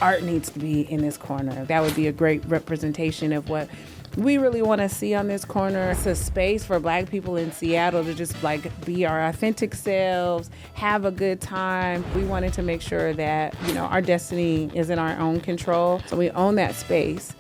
art needs to be in this corner. That would be a great representation of what we really want to see on this corner. It's a space for Black people in Seattle to just like be our authentic selves, have a good time. We wanted to make sure that, our destiny is in our own control. So we own that space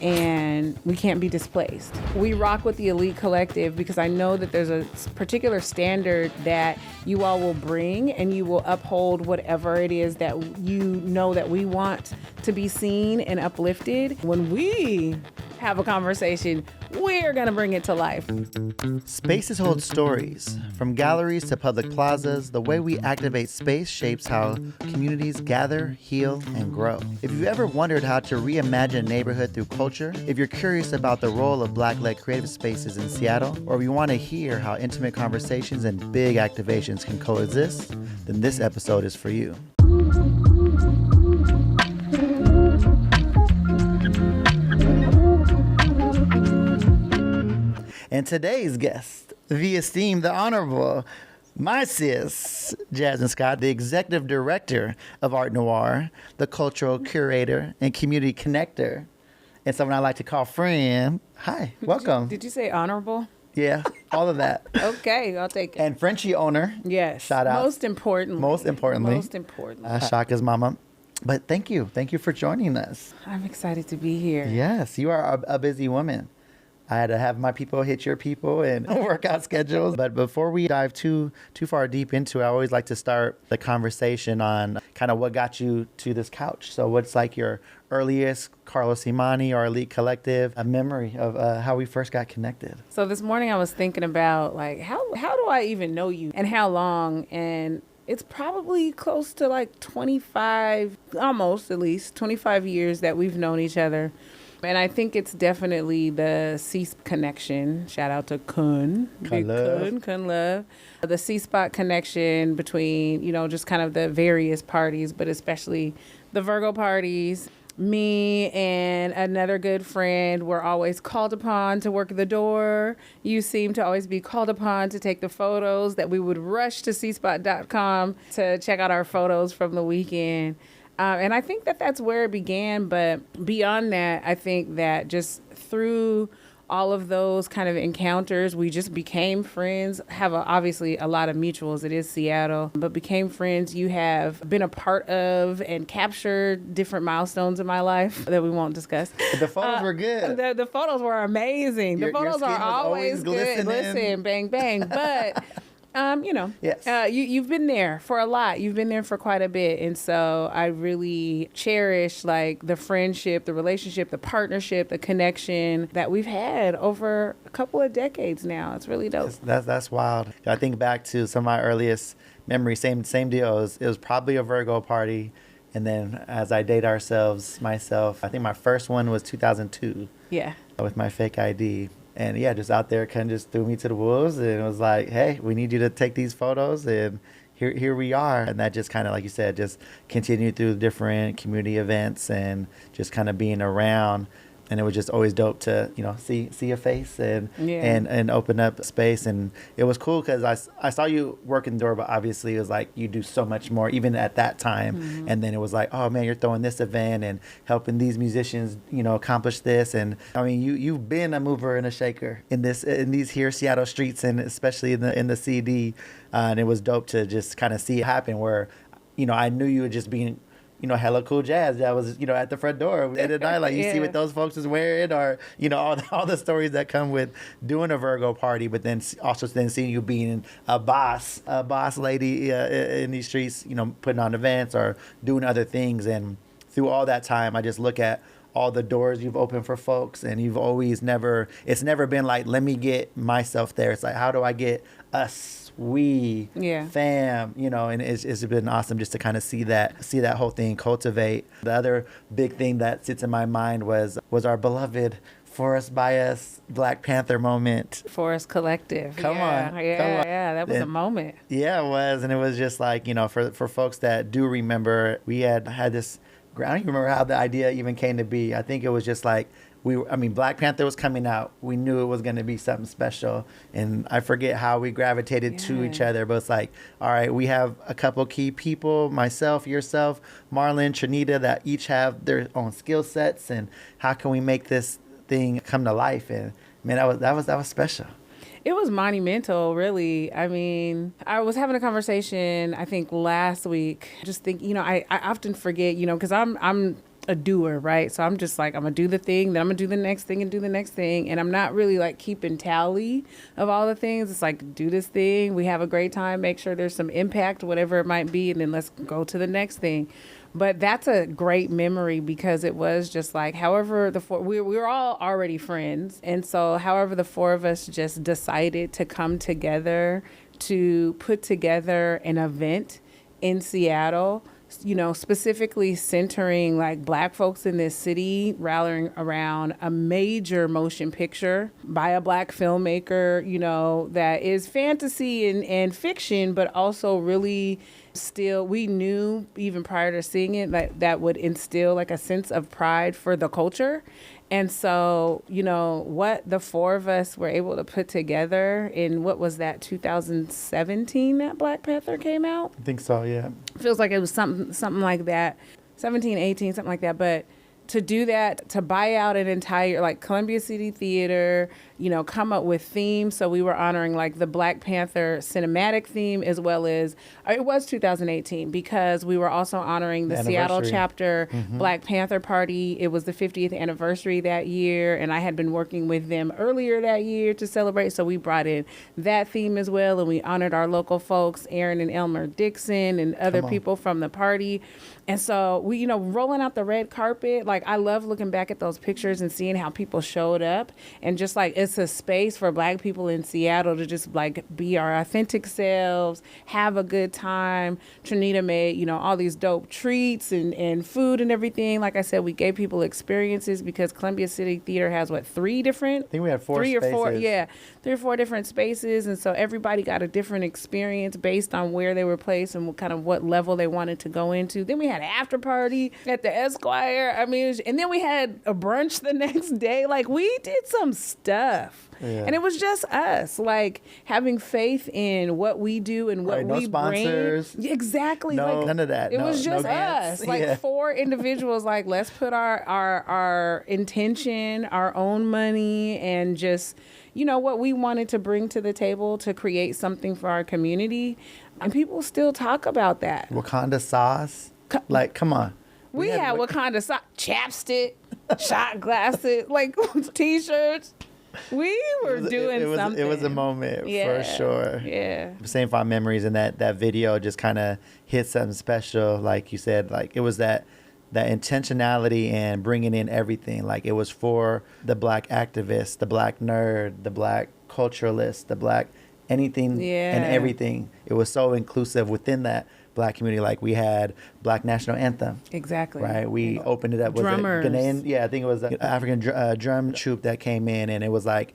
and we can't be displaced. We rock with the Elite Collective because I know that there's a particular standard that you all will bring, and you will uphold whatever it is that that we want to be seen and uplifted. When we have a conversation, we're gonna bring it to life. Spaces hold stories. From galleries to public plazas, the way we activate space shapes how communities gather, heal, and grow. If you've ever wondered how to reimagine a neighborhood through culture, if you're curious about the role of Black-led creative spaces in Seattle, or if you want to hear how intimate conversations and big activations can coexist, then this episode is for you. And today's guest, the esteemed, the honorable, my sis, Jazmyn Scott, the executive director of Art Noir, the cultural curator and community connector, and someone I like to call friend. Hi, welcome. Did you say honorable? Yeah, all of that. Okay, I'll take it. And Frenchie owner. Yes. Shout out. Most importantly. Shaka's mama. But thank you. Thank you for joining us. I'm excited to be here. Yes, you are a busy woman. I had to have my people hit your people and work out schedules. But before we dive too far deep into it, I always like to start the conversation on kind of what got you to this couch. So what's like your earliest Carlos Imani or Elite Collective, a memory of how we first got connected? So this morning I was thinking about like, how do I even know you and how long? And it's probably close to like 25, almost at least 25 years that we've known each other. And I think it's definitely the C-Spot connection. Shout out to Kun. Kun Love. The C-Spot connection between, just kind of the various parties, but especially the Virgo parties. Me and another good friend were always called upon to work the door. You seem to always be called upon to take the photos, that we would rush to cspot.com to check out our photos from the weekend. And I think that that's where it began. But beyond that, I think that just through all of those kind of encounters, we just became friends, have obviously a lot of mutuals. It is Seattle, but became friends. You have been a part of and captured different milestones in my life that we won't discuss. The photos were good. The photos were amazing. The photos are always good. Listen, bang, bang. But... yes. You've been there for a lot. You've been there for quite a bit. And so I really cherish like the friendship, the relationship, the partnership, the connection that we've had over a couple of decades now. It's really dope. That's wild. I think back to some of my earliest memories, same deal. It was probably a Virgo party. And then as I date myself, I think my first one was 2002. Yeah. With my fake ID. And yeah, just out there kind of just threw me to the wolves, and it was like, hey, we need you to take these photos, and here we are. And that just kind of, like you said, just continued through different community events and just kind of being around. And it was just always dope to, see a face and open up space. And it was cool because I saw you working the door, but obviously it was like you do so much more even at that time. Mm-hmm. And then it was like, oh man, you're throwing this event and helping these musicians, accomplish this. And I mean, you've been a mover and a shaker in these here Seattle streets, and especially in the CD. And it was dope to just kind of see it happen where, I knew you were just being hella cool jazz that was, at the front door at the night. Like you see what those folks is wearing, or, all the stories that come with doing a Virgo party, but then also seeing you being a boss lady in these streets, putting on events or doing other things. And through all that time, I just look at all the doors you've opened for folks, and you've always it's never been like, let me get myself there. It's like, how do I get us? Fam, and it's been awesome just to kind of see that whole thing cultivate. The other big thing that sits in my mind was our beloved Forest by Us Black Panther moment. Forest Collective. Come on. Yeah, that was a moment. Yeah, it was. And it was just like, for folks that do remember, we had this, I don't even remember how the idea even came to be. I think it was just like, Black Panther was coming out. We knew it was going to be something special. And I forget how we gravitated to each other, but it's like, all right, we have a couple key people, myself, yourself, Marlon, Trinita, that each have their own skill sets. And how can we make this thing come to life? And man, that was special. It was monumental, really. I mean, I was having a conversation, I think last week, just think, I often forget, because I'm a doer, right? So I'm just like, I'm gonna do the thing, then I'm gonna do the next thing and do the next thing. And I'm not really like keeping tally of all the things. It's like, do this thing, we have a great time, make sure there's some impact, whatever it might be, and then let's go to the next thing. But that's a great memory because it was just like, however, we were all already friends. And so however the four of us just decided to come together to put together an event in Seattle, specifically centering like Black folks in this city, rallying around a major motion picture by a Black filmmaker, that is fantasy and fiction, but also really still, we knew even prior to seeing it that would instill like a sense of pride for the culture. And so, what the four of us were able to put together in, what was that, 2017 that Black Panther came out? I think so, yeah. Feels like it was something like that, 17, 18, something like that. But to do that, to buy out an entire, like Columbia City Theater, come up with themes. So we were honoring like the Black Panther cinematic theme, as well as, it was 2018 because we were also honoring the Seattle chapter Black Panther party. It was the 50th anniversary that year. And I had been working with them earlier that year to celebrate. So we brought in that theme as well. And we honored our local folks, Aaron and Elmer Dixon and other people from the party. And so we, rolling out the red carpet, like I love looking back at those pictures and seeing how people showed up, and just like it's a space for Black people in Seattle to just like be our authentic selves, have a good time. Trinita made, all these dope treats and food and everything. Like I said, we gave people experiences because Columbia City Theater has three different? I think we had three spaces. Or four, yeah, 3 or 4 different spaces. And so everybody got a different experience based on where they were placed and what level they wanted to go into. Then we had an after party at the Esquire. I mean, and then we had a brunch the next day. Like we did some stuff. Yeah. And it was just us, like having faith in what we do and what we sponsors, bring. Exactly. No, like, none of that. It was just us. Like 4 individuals, like let's put our intention, our own money, and just, what we wanted to bring to the table to create something for our community. And people still talk about that. Wakanda sauce. Like, come on. We had Wakanda sauce, chapstick, shot glasses, like T-shirts. We were doing something. It was a moment for sure. Yeah. Same fond memories, and that video just kind of hit something special. Like you said, like it was that intentionality and bringing in everything. Like it was for the Black activist, the Black nerd, the Black culturalist, the Black anything and everything. It was so inclusive within that Black community. Like we had Black National Anthem. Exactly. Right. We opened it up with drummers. I think it was an African drum troupe that came in, and it was like,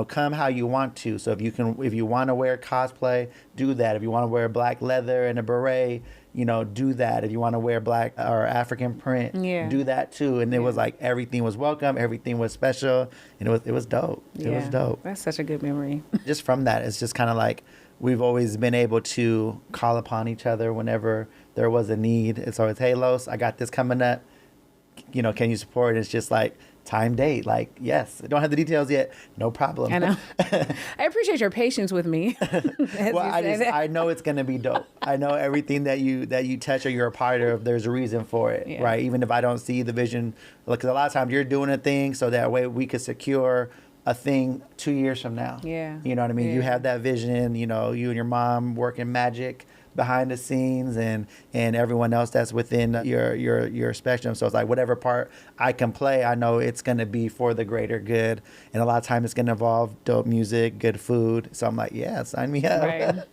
come how you want to. So if you want to wear cosplay, do that. If you want to wear black leather and a beret, do that. If you want to wear black or African print, do that too. And it was like everything was welcome, everything was special, and it was dope. It was dope. That's such a good memory. Just from that, it's just kind of like we've always been able to call upon each other whenever there was a need. It's always, hey, Los, I got this coming up. Can you support? It's just like time, date. Like, yes, I don't have the details yet. No problem. I know. I appreciate your patience with me. Well, I know it's going to be dope. I know everything that you touch or you're a part of, there's a reason for it, right? Even if I don't see the vision, because a lot of times you're doing a thing so that way we could secure a thing 2 years from now. Yeah. You know what I mean? Yeah. You have that vision, you and your mom working magic behind the scenes, and everyone else that's within your spectrum. So it's like whatever part I can play, I know it's going to be for the greater good. And a lot of times it's going to involve dope music, good food. So I'm like, yeah, sign me up. Right.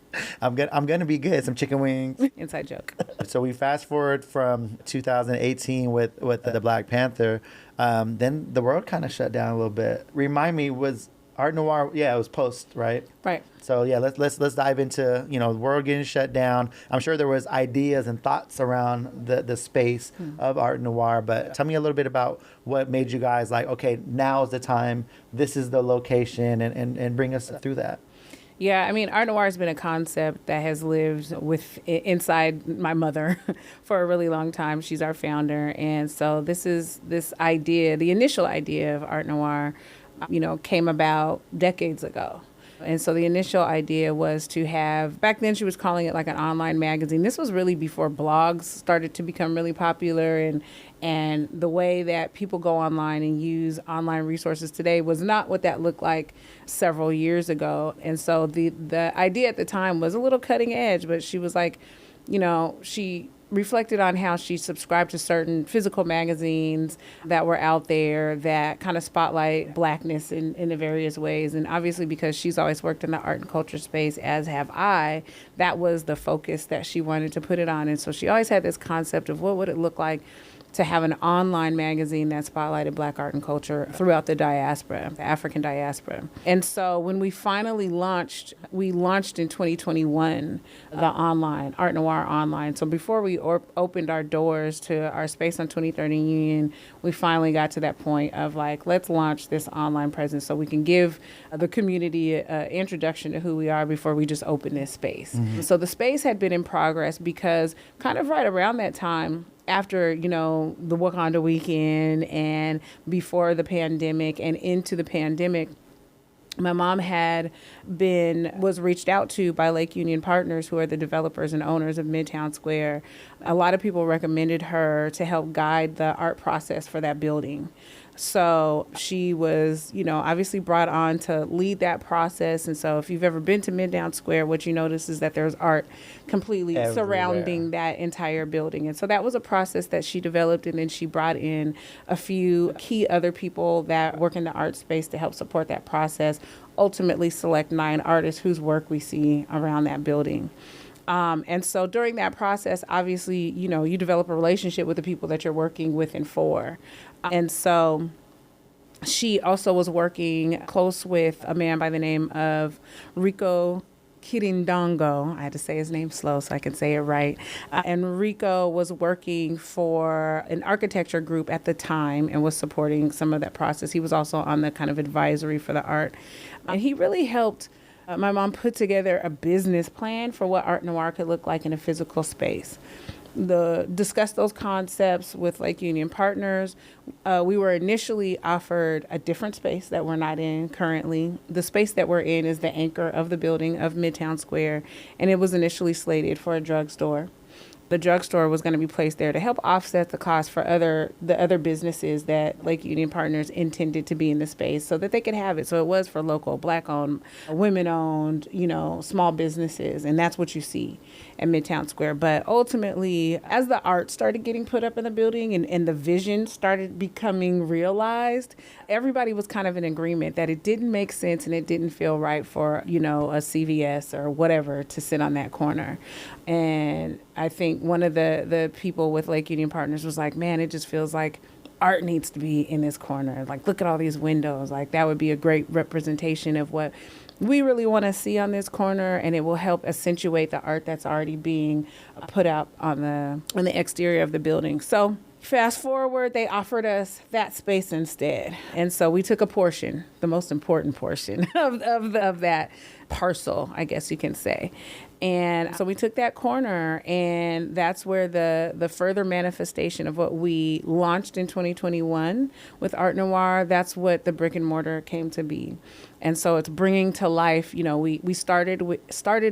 I'm going to be good. Some chicken wings. Inside joke. So we fast forward from 2018 with the Black Panther. Then the world kind of shut down a little bit. Remind me, was Art Noir, yeah, it was post, right? Right. So yeah, let's dive into, the world getting shut down. I'm sure there was ideas and thoughts around the space of Art Noir, but tell me a little bit about what made you guys like, okay, now is the time, this is the location, and bring us through that. Yeah, I mean, Art Noir has been a concept that has lived inside my mother for a really long time. She's our founder, and so this idea, the initial idea of Art Noir, came about decades ago. And so the initial idea was to have, back then she was calling it like an online magazine. This was really before blogs started to become really popular, and the way that people go online and use online resources today was not what that looked like several years ago. And so the idea at the time was a little cutting edge, but she was like, she reflected on how she subscribed to certain physical magazines that were out there that kind of spotlight Blackness in the various ways. And obviously, because she's always worked in the art and culture space, as have I, that was the focus that she wanted to put it on. And so she always had this concept of what would it look like to have an online magazine that spotlighted Black art and culture throughout the diaspora, the African diaspora. And so when we finally launched, we launched in 2021, the online, Art Noir online. So before we opened our doors to our space on 23rd and Union, we finally got to that point of like, let's launch this online presence so we can give the community an introduction to who we are before we just open this space. Mm-hmm. So the space had been in progress because kind of right around that time, after, the Wakanda weekend and before the pandemic and into the pandemic, my mom was reached out to by Lake Union Partners, who are the developers and owners of Midtown Square. A lot of people recommended her to help guide the art process for that building. So she was, obviously brought on to lead that process. And so if you've ever been to Midtown Square, what you notice is that there's art completely everywhere surrounding that entire building. And so that was a process that she developed. And then she brought in a few key other people that work in the art space to help support that process, ultimately select 9 artists whose work we see around that building. And so during that process, obviously, you develop a relationship with the people that you're working with and for. And so she also was working close with a man by the name of Rico Kirindongo. I had to say his name slow so I can say it right. And Rico was working for an architecture group at the time and was supporting some of that process. He was also on the kind of advisory for the art. And he really helped my mom put together a business plan for what Art Noir could look like in a physical space. Discuss those concepts with Lake Union Partners. We were initially offered a different space that we're not in currently. The space that we're in is the anchor of the building of Midtown Square, and it was initially slated for a drugstore. The drugstore was going to be placed there to help offset the cost for the other businesses that Lake Union Partners intended to be in the space so that they could have it. So it was for local, Black-owned, women-owned, small businesses. And that's what you see at Midtown Square. But ultimately, as the art started getting put up in the building and the vision started becoming realized, everybody was kind of in agreement that it didn't make sense and it didn't feel right for, a CVS or whatever to sit on that corner. And I think one of the people with Lake Union Partners was like, man, it just feels like art needs to be in this corner. Like, look at all these windows. Like, that would be a great representation of what we really want to see on this corner, and it will help accentuate the art that's already being put out on the exterior of the building. So fast forward, they offered us that space instead. And so we took a portion, the most important portion of that parcel, I guess you can say. And so we took that corner, and that's where the further manifestation of what we launched in 2021 with Art Noir, that's what the brick and mortar came to be. And so it's bringing to life, we started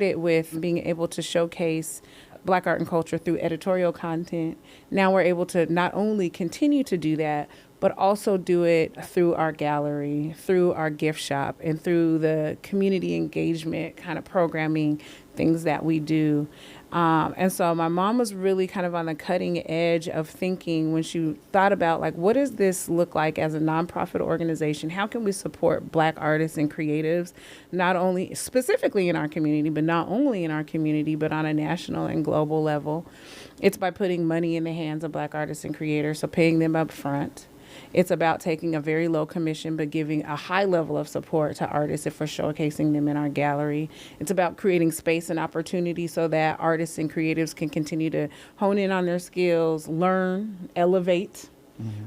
it with being able to showcase Black art and culture through editorial content. Now we're able to not only continue to do that, but also do it through our gallery, through our gift shop, and through the community engagement kind of programming things that we do. And so my mom was really kind of on the cutting edge of thinking when she thought about, like, what does this look like as a nonprofit organization? How can we support Black artists and creatives, not only specifically in our community, but not only in our community, but on a national and global level? It's by putting money in the hands of Black artists and creators, so paying them up front. It's about taking a very low commission but giving a high level of support to artists if we're showcasing them in our gallery. It's about creating space and opportunity so that artists and creatives can continue to hone in on their skills, learn, elevate,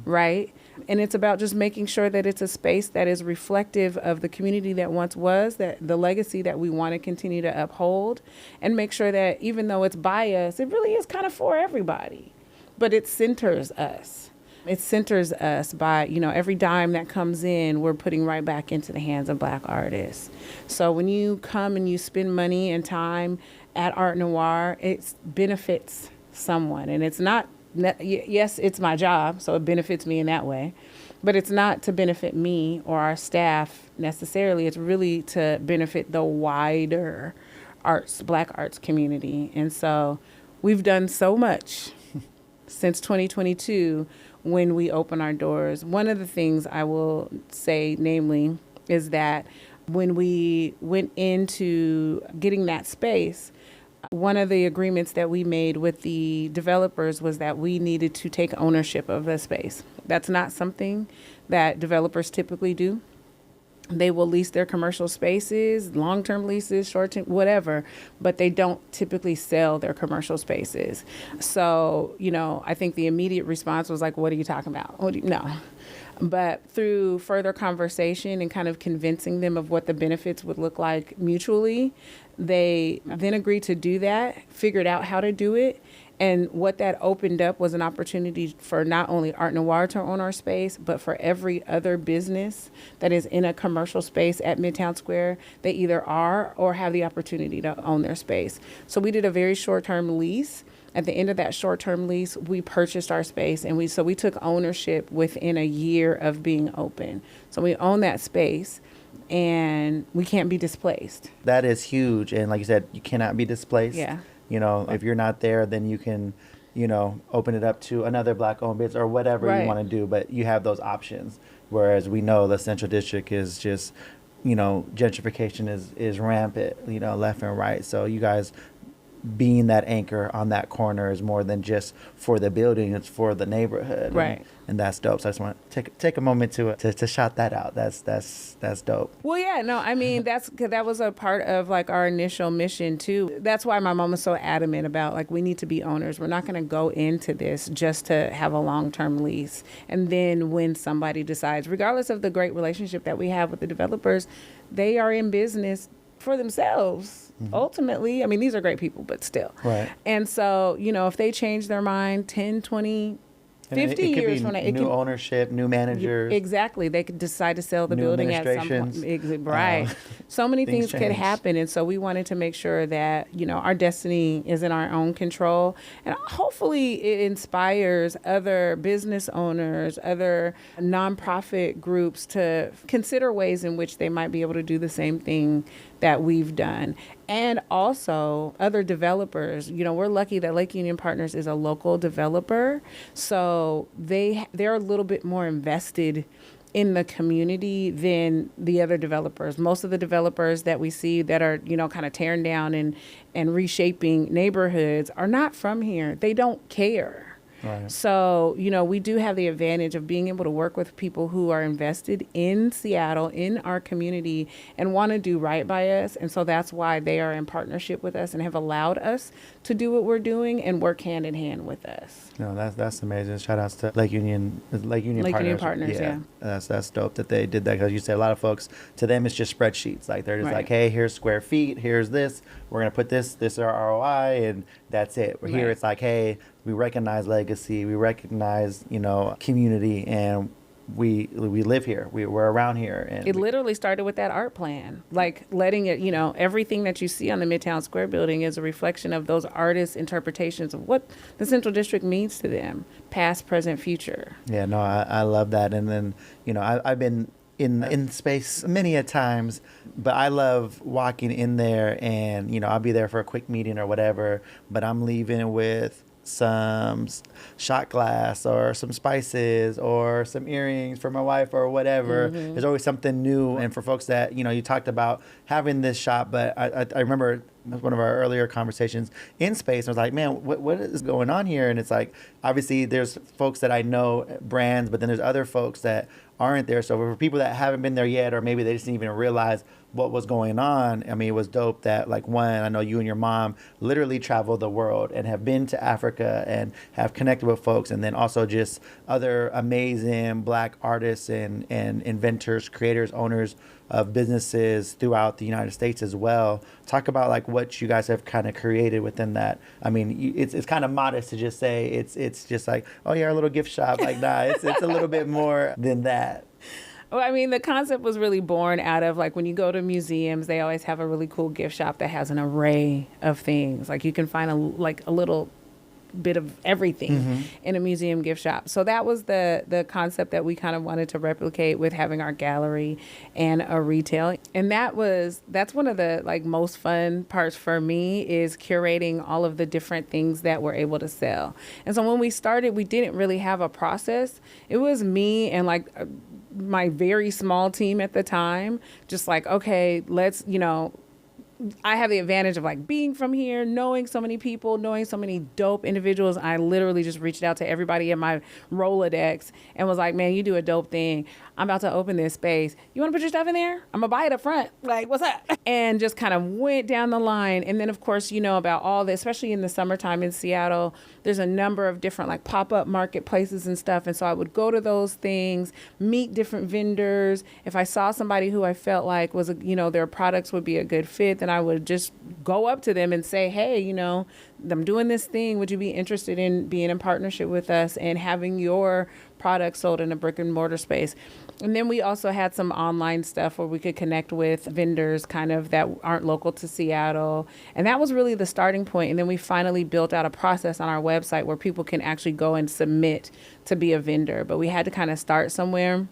right? And it's about just making sure that it's a space that is reflective of the community that once was, that the legacy that we want to continue to uphold, and make sure that even though it's by us, it really is kind of for everybody. But it centers us. It centers us by, every dime that comes in, we're putting right back into the hands of Black artists. So when you come and you spend money and time at Art Noir, it benefits someone. And it's not, yes, it's my job, so it benefits me in that way. But it's not to benefit me or our staff necessarily. It's really to benefit the wider Black arts community. And so we've done so much since 2022 when we open our doors. One of the things I will say, namely, is that when we went into getting that space, one of the agreements that we made with the developers was that we needed to take ownership of the space. That's not something that developers typically do. They will lease their commercial spaces, long-term leases, short-term, whatever, but they don't typically sell their commercial spaces. So, I think the immediate response was like, what are you talking about? No. But through further conversation and kind of convincing them of what the benefits would look like mutually, they then agreed to do that, figured out how to do it. And what that opened up was an opportunity for not only Art Noir to own our space, but for every other business that is in a commercial space at Midtown Square. They either are or have the opportunity to own their space. So we did a very short-term lease. At the end of that short-term lease, we purchased our space, and we took ownership within a year of being open. So we own that space, and we can't be displaced. That is huge. And like you said, you cannot be displaced. Yeah. If you're not there, then you can, open it up to another Black-owned business or whatever you want to do. But you have those options. Whereas we know the Central District is just, gentrification is rampant, left and right. So you guys being that anchor on that corner is more than just for the building, it's for the neighborhood. Right. And that's dope. So I just want to take a moment to shout that out. That's dope. Well, yeah, no, I mean, that was a part of like our initial mission too. That's why my mom was so adamant about like, we need to be owners. We're not going to go into this just to have a long-term lease. And then when somebody decides, regardless of the great relationship that we have with the developers, they are in business for themselves. Ultimately, I mean, these are great people, but still. Right. And so, if they change their mind 10, 20, 50 years from now, it could be new ownership, new managers. Exactly. They could decide to sell the building at some point. Right. So many things could happen. And so we wanted to make sure that, our destiny is in our own control. And hopefully it inspires other business owners, other nonprofit groups to consider ways in which they might be able to do the same thing that we've done. And also other developers. We're lucky that Lake Union Partners is a local developer. So they're a little bit more invested in the community than the other developers. Most of the developers that we see that are, kind of tearing down and reshaping neighborhoods are not from here. They don't care. Right. So, we do have the advantage of being able to work with people who are invested in Seattle, in our community, and want to do right by us. And so that's why they are in partnership with us and have allowed us to do what we're doing and work hand in hand with us. No, that's amazing. Shout outs to Lake Union Partners. Yeah. That's dope that they did that, because you say a lot of folks, to them it's just spreadsheets. Like they're just like, hey, here's square feet, here's this, we're gonna put this is our ROI, and that's it. Right. Here it's like, hey, we recognize legacy, we recognize community, and we live here, we're around here. And it literally started with that art plan, like letting it, everything that you see on the Midtown Square building is a reflection of those artists' interpretations of what the Central District means to them, past, present, future. Yeah, no, I love that. And then I've been in space many a times, but I love walking in there, and I'll be there for a quick meeting or whatever, but I'm leaving with some shot glass or some spices or some earrings for my wife or whatever. There's always something new. And for folks that you talked about having this shop, but I remember one of our earlier conversations in space. I was like, man, what is going on here? And it's like, obviously there's folks that I know, brands, but then there's other folks that aren't there. So for people that haven't been there yet, or maybe they just didn't even realize what was going on, I mean, it was dope that, like, one, I know you and your mom literally traveled the world and have been to Africa and have connected with folks, and then also just other amazing Black artists and inventors, creators, owners of businesses throughout the United States as well. Talk about, like, what you guys have kind of created within that. I mean, it's kind of modest to just say it's just like, oh yeah, our little gift shop. Like, nah, it's a little bit more than that. Well, I mean, the concept was really born out of, like, when you go to museums, they always have a really cool gift shop that has an array of things. Like, you can find a little bit of everything in a museum gift shop. So that was the concept that we kind of wanted to replicate with having our gallery and a retail. And that's one of the, like, most fun parts for me, is curating all of the different things that we're able to sell. And so when we started, we didn't really have a process. It was me and, like, my very small team at the time, just like, okay, let's, I have the advantage of, like, being from here, knowing so many people, knowing so many dope individuals. I literally just reached out to everybody in my Rolodex and was like, man, you do a dope thing. I'm about to open this space. You want to put your stuff in there? I'm going to buy it up front. Like, what's up? And just kind of went down the line. And then, of course, about all this, especially in the summertime in Seattle, there's a number of different, like, pop-up marketplaces and stuff. And so I would go to those things, meet different vendors. If I saw somebody who I felt like was, their products would be a good fit, then I would just go up to them and say, hey, I'm doing this thing. Would you be interested in being in partnership with us and having your products sold in a brick and mortar space? And then we also had some online stuff where we could connect with vendors kind of that aren't local to Seattle. And that was really the starting point. And then we finally built out a process on our website where people can actually go and submit to be a vendor. But we had to kind of start somewhere.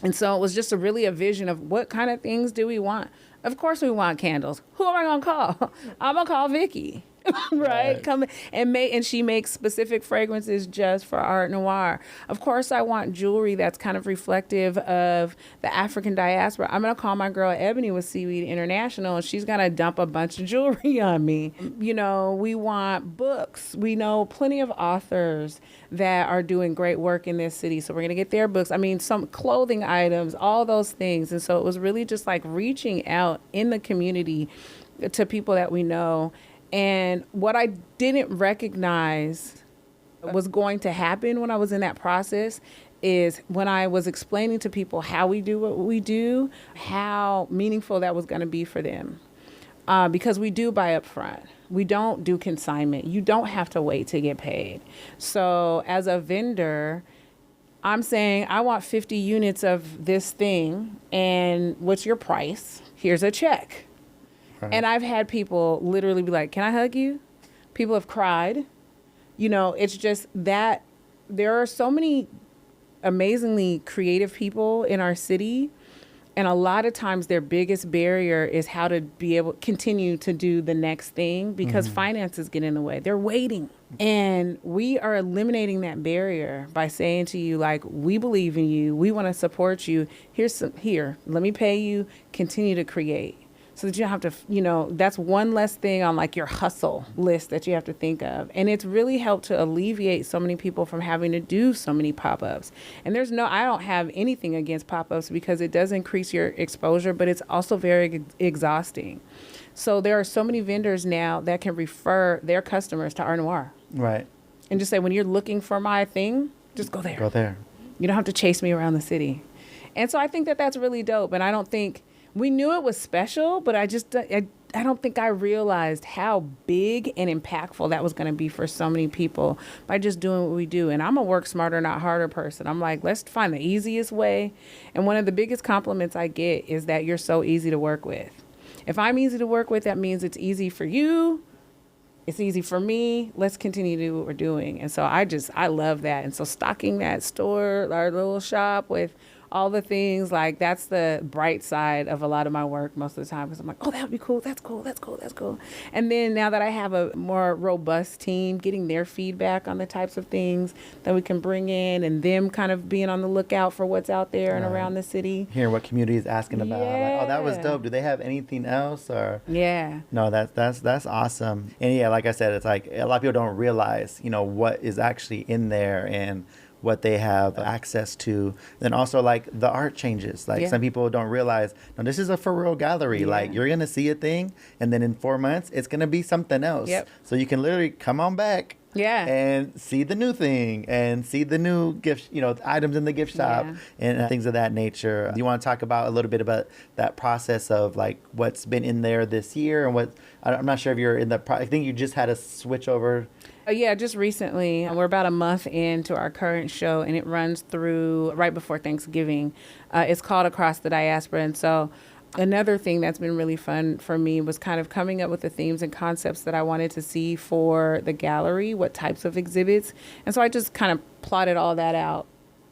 And so it was just really a vision of what kind of things do we want? Of course we want candles. Who am I going to call? I'm going to call Vicky. Right? Come and she makes specific fragrances just for Art Noir. Of course, I want jewelry that's kind of reflective of the African diaspora. I'm gonna call my girl Ebony with Seaweed International, and she's gonna dump a bunch of jewelry on me. We want books. We know plenty of authors that are doing great work in this city, so we're gonna get their books. I mean, some clothing items, all those things. And so it was really just like reaching out in the community to people that we know. And what I didn't recognize was going to happen when I was in that process is when I was explaining to people how we do what we do, how meaningful that was going to be for them. Because we do buy up front. We don't do consignment. You don't have to wait to get paid. So as a vendor, I'm saying, I want 50 units of this thing, and what's your price? Here's a check. Right. And I've had people literally be like, can I hug you? People have cried. It's just that there are so many amazingly creative people in our city. And a lot of times their biggest barrier is how to be able to continue to do the next thing because finances get in the way. They're waiting. And we are eliminating that barrier by saying to you, like, we believe in you. We want to support you. Here, let me pay you. Continue to create. So that you don't have to, that's one less thing on, like, your hustle list that you have to think of. And it's really helped to alleviate so many people from having to do so many pop-ups. And I don't have anything against pop-ups because it does increase your exposure, but it's also very exhausting. So there are so many vendors now that can refer their customers to Art Noir. Right. And just say, when you're looking for my thing, just go there. Go there. You don't have to chase me around the city. And so I think that that's really dope. And I don't think... We knew it was special, but I don't think I realized how big and impactful that was going to be for so many people by just doing what we do. And I'm a work smarter, not harder person. I'm like, let's find the easiest way. And one of the biggest compliments I get is that you're so easy to work with. If I'm easy to work with, that means it's easy for you. It's easy for me. Let's continue to do what we're doing. And so I love that. And so stocking that store, our little shop with all the things. Like, that's the bright side of a lot of my work most of the time, because I'm like, oh, that would be cool. That's cool. That's cool. That's cool. And then now that I have a more robust team, getting their feedback on the types of things that we can bring in, and them kind of being on the lookout for what's out there and around the city. Hearing what community is asking about. Like, oh, that was Yeah. dope. Do they have anything else? Or Yeah. no, that's awesome. And yeah, like I said, it's like a lot of people don't realize, what is actually in there and what they have access to. Then also, like, the art changes. Like, Yeah. some people don't realize, no, this is a for real gallery. Yeah. Like, you're gonna see a thing, and then in 4 months it's gonna be something else. Yep. So you can literally come on back, Yeah. and see the new thing and see the new gift, items in the gift shop, Yeah. and things of that nature. Do you want to talk about a little bit about that process of, like, what's been in there this year, and what, I'm not sure if you're in the, I think you just had a switch over. Yeah, just recently. We're about a month into our current show, and it runs through right before Thanksgiving. It's called Across the Diaspora. And so another thing that's been really fun for me was kind of coming up with the themes and concepts that I wanted to see for the gallery, what types of exhibits. And so I just kind of plotted all that out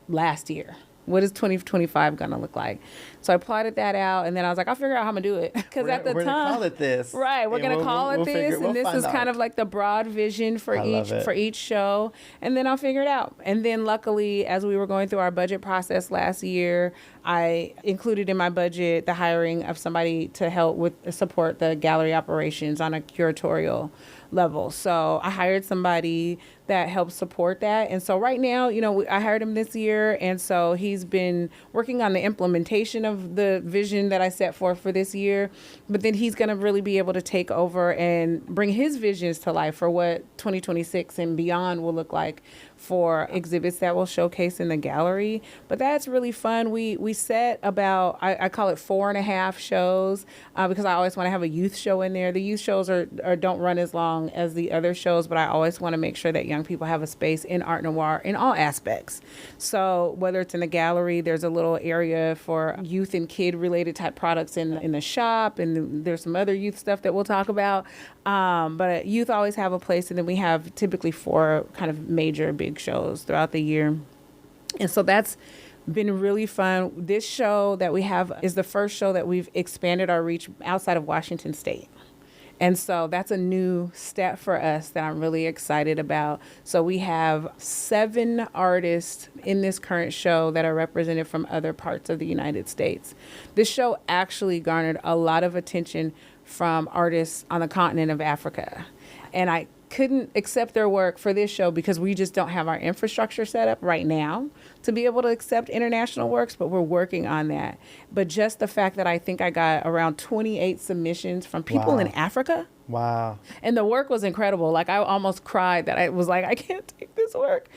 last year. What is 2025 going to look like? So I plotted that out, and then I was like, I'll figure out how I'm going to do it. Because at the we're time, gonna call it this. right, we're And going to we'll- call we'll it this, figure- and we'll this find is kind out. of like the broad vision for I love it. each show, and then I'll figure it out. And then luckily, as we were going through our budget process last year, I included in my budget the hiring of somebody to help with support the gallery operations on a curatorial level. So I hired somebody that helps support that. And so right now, I hired him this year. And so he's been working on the implementation of the vision that I set forth for this year. But then he's going to really be able to take over and bring his visions to life for what 2026 and beyond will look like for exhibits that will showcase in the gallery. But that's really fun. We set about, I call it 4.5 shows, because I always want to have a youth show in there. The youth shows are don't run as long as the other shows, but I always want to make sure that young people have a space in Art Noir in all aspects. So whether it's in the gallery, there's a little area for youth and kid related type products in the shop, and there's some other youth stuff that we'll talk about. But youth always have a place, and then we have typically 4 kind of major big shows throughout the year. And so that's been really fun. This show that we have is the first show that we've expanded our reach outside of Washington State. And so that's a new step for us that I'm really excited about. So we have 7 artists in this current show that are represented from other parts of the United States. This show actually garnered a lot of attention from artists on the continent of Africa. And I couldn't accept their work for this show because we just don't have our infrastructure set up right now to be able to accept international works, but we're working on that. But just the fact that I think I got around 28 submissions from people in Africa. Wow. And the work was incredible. Like, I almost cried that I was like, I can't take this work.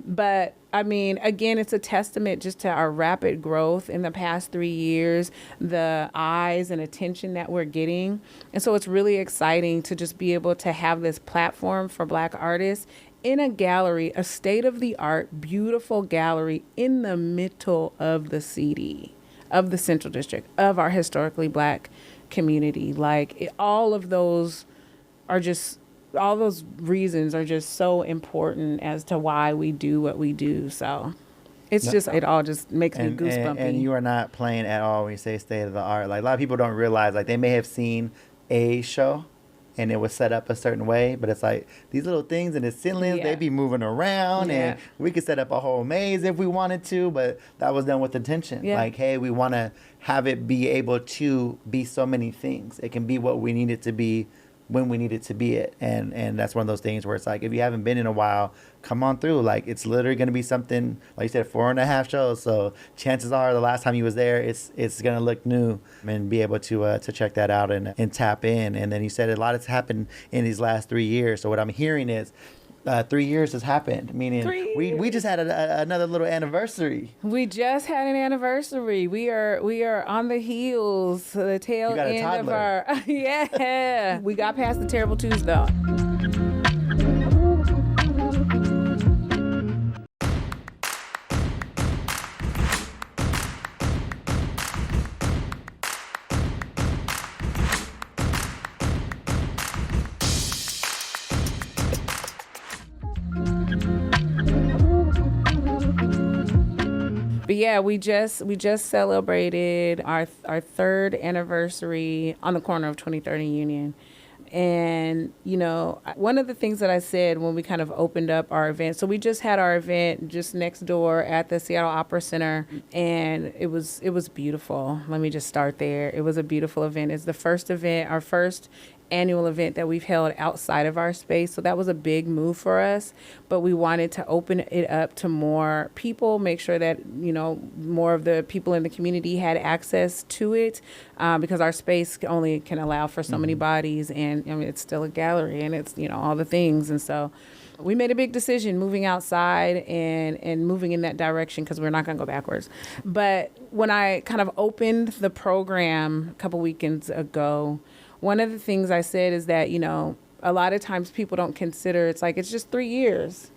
But I mean, again, it's a testament just to our rapid growth in the past 3 years, the eyes and attention that we're getting. And so it's really exciting to just be able to have this platform for Black artists in a gallery, a state-of-the-art, beautiful gallery in the middle of the city, of the Central District, of our historically Black community. Like, all of those are just... all those reasons are just so important as to why we do what we do. So it's just, it all just makes me goosebumpy. And you are not playing at all when you say state of the art. Like, a lot of people don't realize, like, they may have seen a show and it was set up a certain way, but it's like these little things in the ceilings, they be moving around, and we could set up a whole maze if we wanted to, but that was done with intention. Like, hey, we want to have it be able to be so many things. It can be what we need it to be when we need it to be it. And that's one of those things where it's like, if you haven't been in a while, come on through. Like, it's literally going to be something, like you said, 4.5 shows. So chances are the last time you was there, it's going to look new, and be able to check that out and tap in. And then you said a lot has happened in these last 3 years. So what I'm hearing is 3 years has happened, meaning we just had another little anniversary. We just had an anniversary. We are on the heels, the tail end of our we got past the terrible twos though. But yeah, we just celebrated our third anniversary on the corner of 23rd and Union. And, you know, one of the things that I said when we kind of opened up our event, so we just had our event just next door at the Seattle Opera Center, and it was beautiful. Let me just start there. It was a beautiful event. It's the first event, our first annual event that we've held outside of our space. So that was a big move for us, but we wanted to open it up to more people, make sure that, you know, more of the people in the community had access to it, because our space only can allow for so many bodies, and I mean, it's still a gallery and it's, you know, all the things. And so we made a big decision moving outside and moving in that direction, because we're not going to go backwards. But when I kind of opened the program a couple weekends ago, one of the things I said is that, you know, a lot of times people don't consider, it's like, it's just 3 years.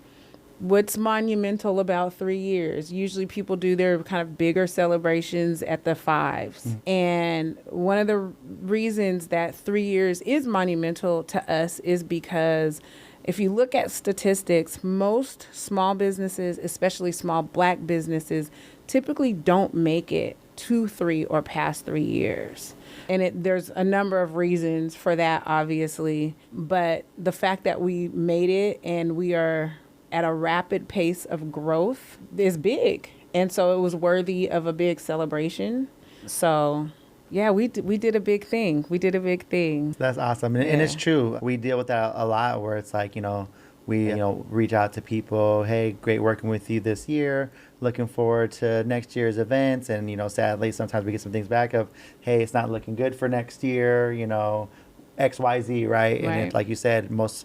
What's monumental about 3 years? Usually people do their kind of bigger celebrations at the 5s. And one of the reasons that 3 years is monumental to us is because if you look at statistics, most small businesses, especially small Black businesses, typically don't make it 2, 3, or past 3 years. And there's a number of reasons for that, obviously. But the fact that we made it and we are at a rapid pace of growth is big. And so it was worthy of a big celebration. So, yeah, we did a big thing. We did a big thing. That's awesome. And it's true. We deal with that a lot, where it's like, you know, we, you know, reach out to people. Hey, great working with you this year. Looking forward to next year's events. And, you know, sadly, sometimes we get some things back of, hey, it's not looking good for next year, you know, XYZ, right? And it, like you said, most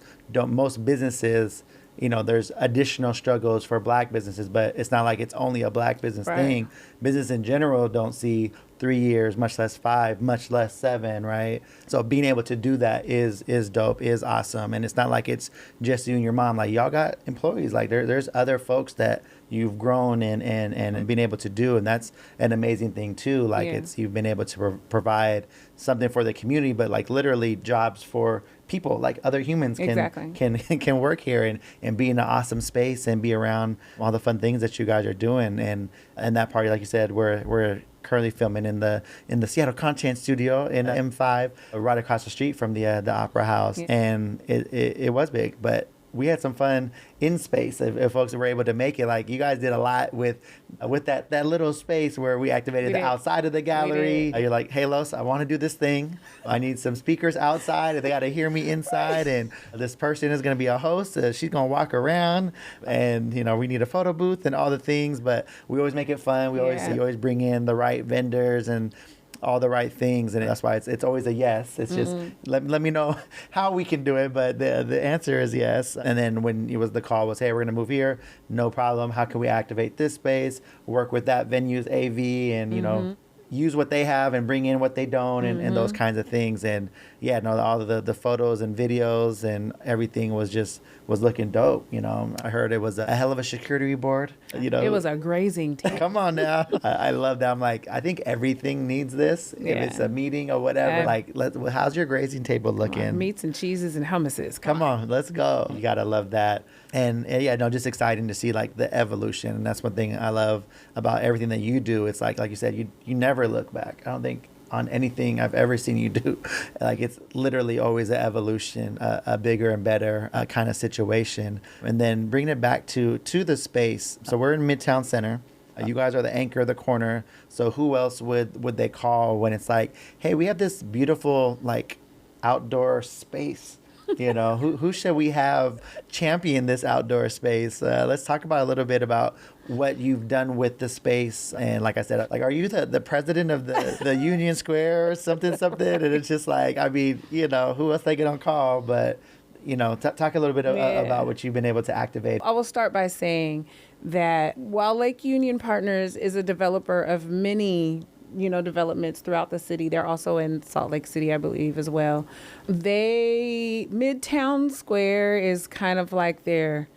businesses, you know, there's additional struggles for Black businesses, but it's not like it's only a Black business thing. Business in general don't see 3 years, much less 5, much less 7, right? So being able to do that is dope, is awesome. And it's not like it's just you and your mom. Like, y'all got employees. Like, there's other folks that you've grown and been able to do, and that's an amazing thing too. Like, it's, you've been able to provide something for the community, but like literally jobs for people, like other humans can work here and be in an awesome space and be around all the fun things that you guys are doing. And that party, like you said, we're currently filming in the Seattle Content Studio in M5, right across the street from the Opera House. And it was big, but we had some fun in space. If folks were able to make it, like, you guys did a lot with that little space where we activated the outside of the gallery. You're like, hey, Los, I want to do this thing. I need some speakers outside, and they got to hear me inside. And this person is going to be a host. She's going to walk around, and, you know, we need a photo booth and all the things. But we always make it fun. We always bring in the right vendors and all the right things, and that's why it's always a yes. It's just let me know how we can do it, but the answer is yes. And then when it was, the call was, hey, we're gonna move here, no problem. How can we activate this space, work with that venue's AV, and you know, use what they have and bring in what they don't, and those kinds of things. And yeah, no, all of the photos and videos and everything was looking dope. You know, I heard it was a hell of a security board. You know, it was a grazing table. Come on now. I love that. I'm like, I think everything needs this. If it's a meeting or whatever, like, how's your grazing table looking? Meats and cheeses and hummuses. Come on, let's go. You gotta love that. And yeah, no, just exciting to see like the evolution. And that's one thing I love about everything that you do. It's like you said, you never look back. I don't think on anything I've ever seen you do. Like, it's literally always an evolution, a bigger and better kind of situation. And then bringing it back to the space. So we're in Midtown Center. You guys are the anchor of the corner. So who else would they call when it's like, hey, we have this beautiful like outdoor space? You know, who should we have champion this outdoor space? Let's talk about a little bit about what you've done with the space. And like I said, like, are you the president of the Union Square or something? And it's just like, I mean, you know, who else they gonna call? But, you know, talk a little bit about what you've been able to activate. I will start by saying that while Lake Union Partners is a developer of many, you know, developments throughout the city, they're also in Salt Lake City, I believe, as well. Midtown Square is kind of like their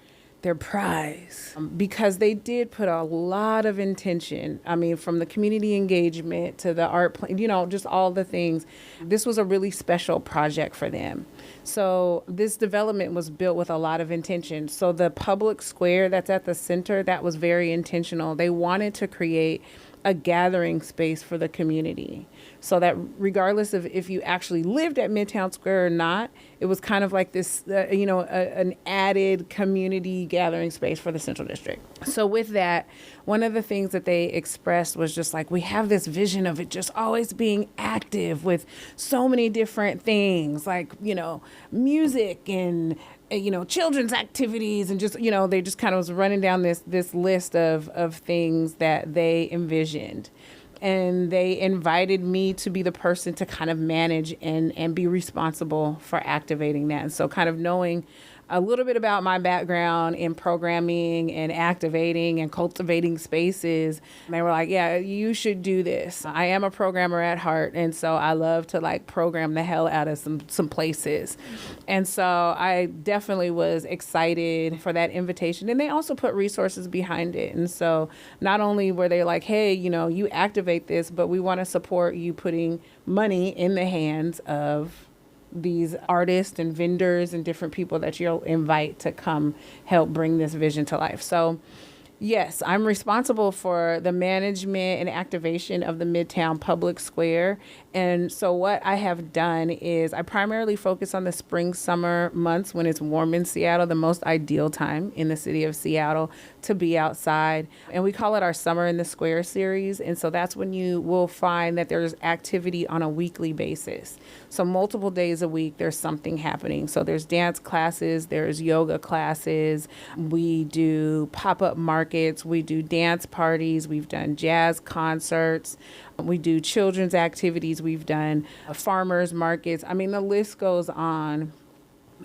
their prize, because they did put a lot of intention. I mean, from the community engagement to the art, just all the things. This was a really special project for them. So this development was built with a lot of intention. So the public square that's at the center, that was very intentional. They wanted to create a gathering space for the community, so that regardless of if you actually lived at Midtown Square or not, it was kind of like this, an added community gathering space for the Central District. So with that, one of the things that they expressed was just like, we have this vision of it just always being active with so many different things, like, music and children's activities, and just, they just kind of was running down this list of things that they envisioned. And they invited me to be the person to kind of manage and be responsible for activating that. And so kind of knowing a little bit about my background in programming and activating and cultivating spaces. And they were like, yeah, you should do this. I am a programmer at heart. And so I love to like program the hell out of some places. And so I definitely was excited for that invitation. And they also put resources behind it. And so not only were they like, hey, you activate this, but we want to support you putting money in the hands of these artists and vendors and different people that you'll invite to come help bring this vision to life. So yes, I'm responsible for the management and activation of the Midtown Public Square. And so what I have done is I primarily focus on the spring, summer months when it's warm in Seattle, the most ideal time in the city of Seattle to be outside. And we call it our Summer in the Square series. And so that's when you will find that there's activity on a weekly basis. So multiple days a week, there's something happening. So there's dance classes, there's yoga classes, we do pop-up markets, we do dance parties, we've done jazz concerts, we do children's activities, we've done farmers markets. I mean, the list goes on.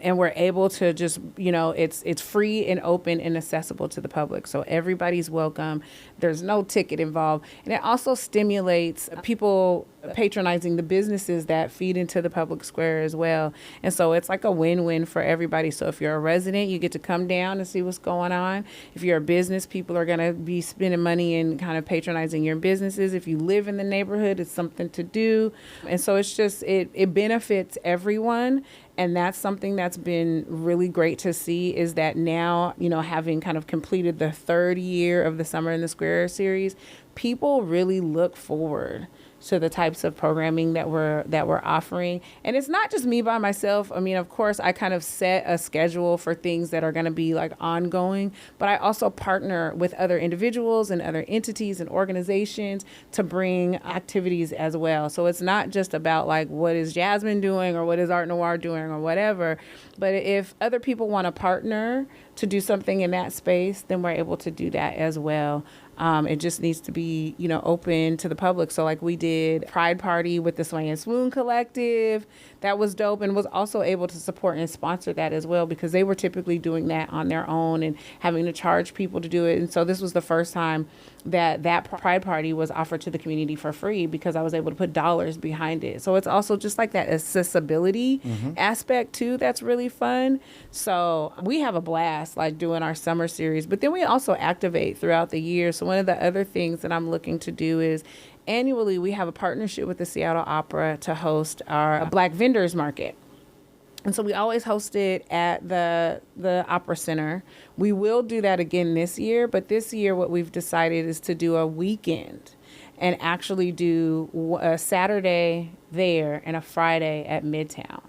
And we're able to just, it's free and open and accessible to the public. So everybody's welcome. There's no ticket involved. And it also stimulates people patronizing the businesses that feed into the public square as well. And so it's like a win-win for everybody. So if you're a resident, you get to come down and see what's going on. If you're a business, people are going to be spending money and kind of patronizing your businesses. If you live in the neighborhood, it's something to do. And so it's just, it benefits everyone. And that's something that's been really great to see, is that now, having kind of completed the third year of the Summer in the Square series, people really look forward to the types of programming that we're offering. And it's not just me by myself. I mean, of course, I kind of set a schedule for things that are going to be like ongoing, but I also partner with other individuals and other entities and organizations to bring activities as well. So it's not just about like, what is Jazmyn doing or what is Art Noir doing or whatever, but if other people want to partner to do something in that space, then we're able to do that as well. It just needs to be, open to the public. So like we did Pride Party with the Sway and Swoon Collective. That was dope, and was also able to support and sponsor that as well, because they were typically doing that on their own and having to charge people to do it. And so this was the first time that Pride Party was offered to the community for free, because I was able to put dollars behind it. So it's also just like that accessibility aspect too that's really fun. So we have a blast like doing our summer series, but then we also activate throughout the year. So one of the other things that I'm looking to do is annually we have a partnership with the Seattle Opera to host our Black Vendors Market. And so we always host it at the Opera Center. We will do that again this year, but this year what we've decided is to do a weekend and actually do a Saturday there and a Friday at Midtown,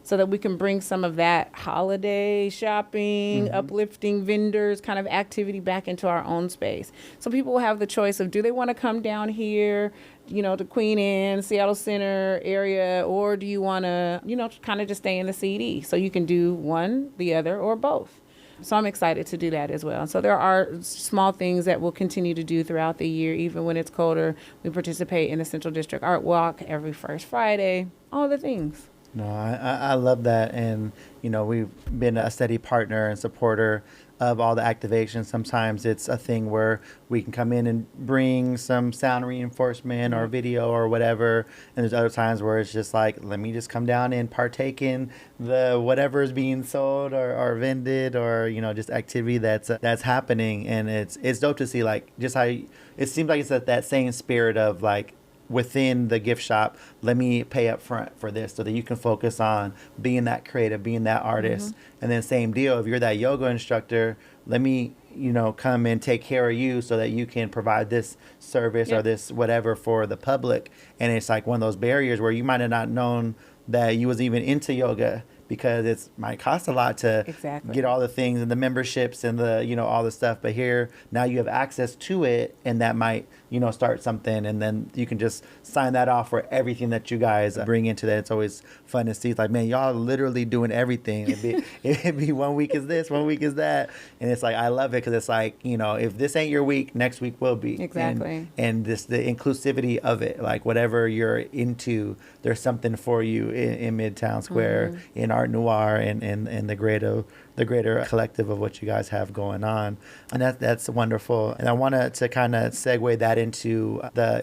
so that we can bring some of that holiday shopping, uplifting vendors kind of activity back into our own space. So people will have the choice of, do they want to come down here, to Queen Anne, Seattle Center area, or do you want to, kind of just stay in the CD? So you can do one, the other, or both. So I'm excited to do that as well. So there are small things that we'll continue to do throughout the year, even when it's colder. We participate in the Central District Art Walk every first Friday, all the things. No, I love that. And, we've been a steady partner and supporter of all the activations. Sometimes it's a thing where we can come in and bring some sound reinforcement or video or whatever. And there's other times where it's just like, let me just come down and partake in the whatever is being sold or vended, or, you know, just activity that's happening. And it's dope to see, like, just how it seems like it's that same spirit of like, within the gift shop, let me pay up front for this so that you can focus on being that creative, being that artist. And then same deal, if you're that yoga instructor, let me, you know, come and take care of you so that you can provide this service or this whatever for the public. And it's like one of those barriers where you might have not known that you was even into yoga, because it might cost a lot to get all the things and the memberships and the, you know, all the stuff. But here, now you have access to it, and that might, you know, start something. And then you can just sign that off for everything that you guys bring into that. It's always fun to see. It's like, man, y'all literally doing everything. It'd be 1 week is this, 1 week is that. And it's like, I love it, because it's like, you know, if this ain't your week, next week will be. Exactly. And this, the inclusivity of it, like whatever you're into, there's something for you in Midtown Square, in Art Noir, and the greater collective of what you guys have going on. And that's wonderful. And I wanted to kind of segue that into the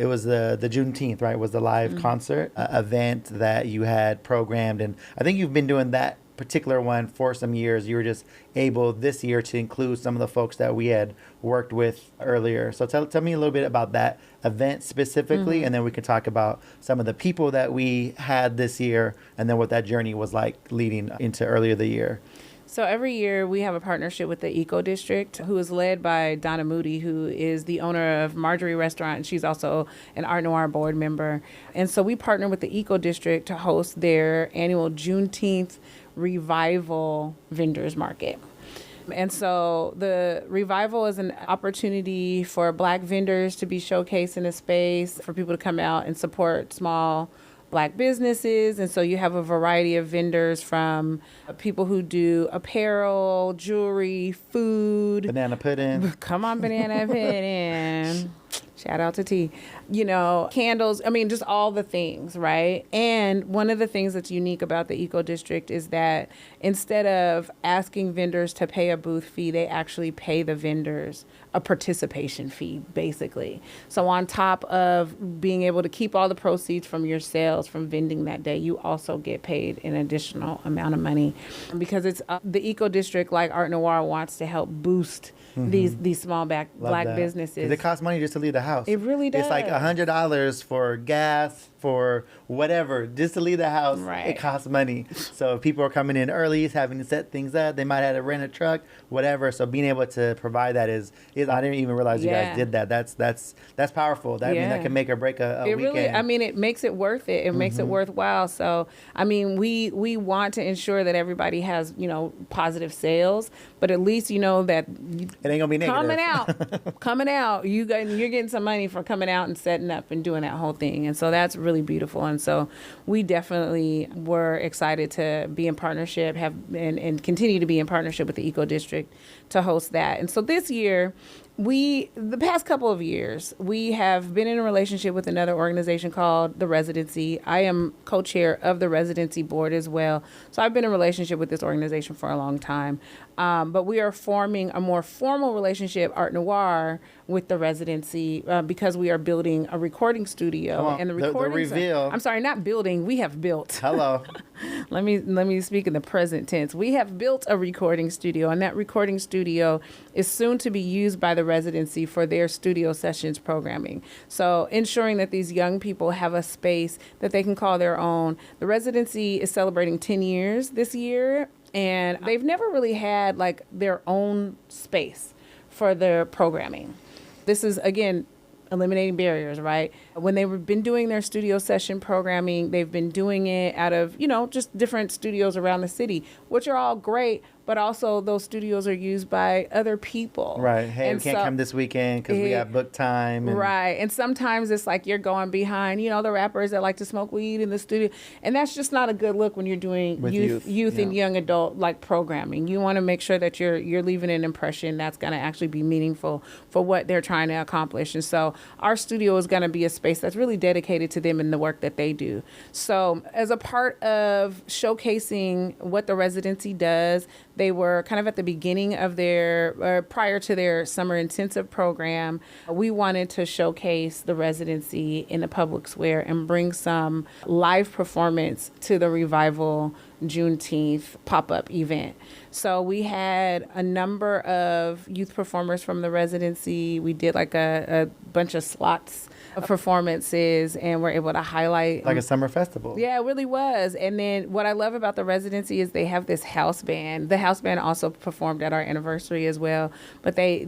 Juneteenth, right? Was the live concert event that you had programmed. And I think you've been doing that particular one for some years. You were just able this year to include some of the folks that we had worked with earlier. So tell me a little bit about that event specifically, and then we can talk about some of the people that we had this year, and then what that journey was like leading into earlier the year. So every year we have a partnership with the Eco District, who is led by Donna Moody, who is the owner of Marjorie Restaurant, and she's also an Art Noir board member. And so we partner with the Eco District to host their annual Juneteenth Revival Vendors Market. And so the Revival is an opportunity for Black vendors to be showcased in a space, for people to come out and support small Black businesses. And so you have a variety of vendors, from people who do apparel, jewelry, food. Banana pudding. Come on, banana pudding. Shout out to T. You know, candles. I mean, just all the things, right? And one of the things that's unique about the Eco District is that instead of asking vendors to pay a booth fee, they actually pay the vendors a participation fee, basically. So on top of being able to keep all the proceeds from your sales from vending that day, you also get paid an additional amount of money, because it's the Eco District, like Art Noir, wants to help boost these small Black businesses. It costs money just to leave the house. It really does. It's like $100 for gas, for whatever, just to leave the house. Right. It costs money. So if people are coming in early, having to set things up, they might have to rent a truck, whatever. So being able to provide that is I didn't even realize you guys did that. That's powerful. I mean, that can make or break a weekend. Really, I mean, it makes it worth it. It makes it worthwhile. So, I mean, we want to ensure that everybody has, you know, positive sales, but at least you know that it ain't gonna be negative. coming out, you're getting some money for coming out and setting up and doing that whole thing. And so that's really beautiful. And so we definitely were excited to be in partnership, and continue to be in partnership with the Eco District to host that. And so this year, the past couple of years, we have been in a relationship with another organization called The Residency. I am co-chair of the Residency board as well. So I've been in a relationship with this organization for a long time. But we are forming a more formal relationship, Art Noir, with the Residency, because we are building a recording studio. And the reveal. I'm sorry, not building. We have built. Hello. Let me speak in the present tense. We have built a recording studio, and that recording studio is soon to be used by the Residency for their studio sessions programming. So ensuring that these young people have a space that they can call their own. The Residency is celebrating 10 years this year, and they've never really had like their own space for their programming. This is, again, eliminating barriers, right? When they've been doing their studio session programming, they've been doing it out of, you know, just different studios around the city, which are all great, but also those studios are used by other people. Right. Hey, we can't come this weekend because we have book time. Right. And sometimes it's like you're going behind, you know, the rappers that like to smoke weed in the studio. And that's just not a good look when you're doing youth and young adult like programming. You want to make sure that you're leaving an impression that's going to actually be meaningful for what they're trying to accomplish. And so our studio is going to be a space that's really dedicated to them and the work that they do. So as a part of showcasing what the Residency does, They were kind of at the beginning of prior to their summer intensive program. We wanted to showcase the residency in the public square and bring some live performance to the Revival Juneteenth pop-up event. So we had a number of youth performers from the residency. We did like a bunch of slots of performances, and we're able to highlight like a summer festival. Yeah, it really was. And then what I love about the residency is they have this house band. The house band also performed at our anniversary as well. But they,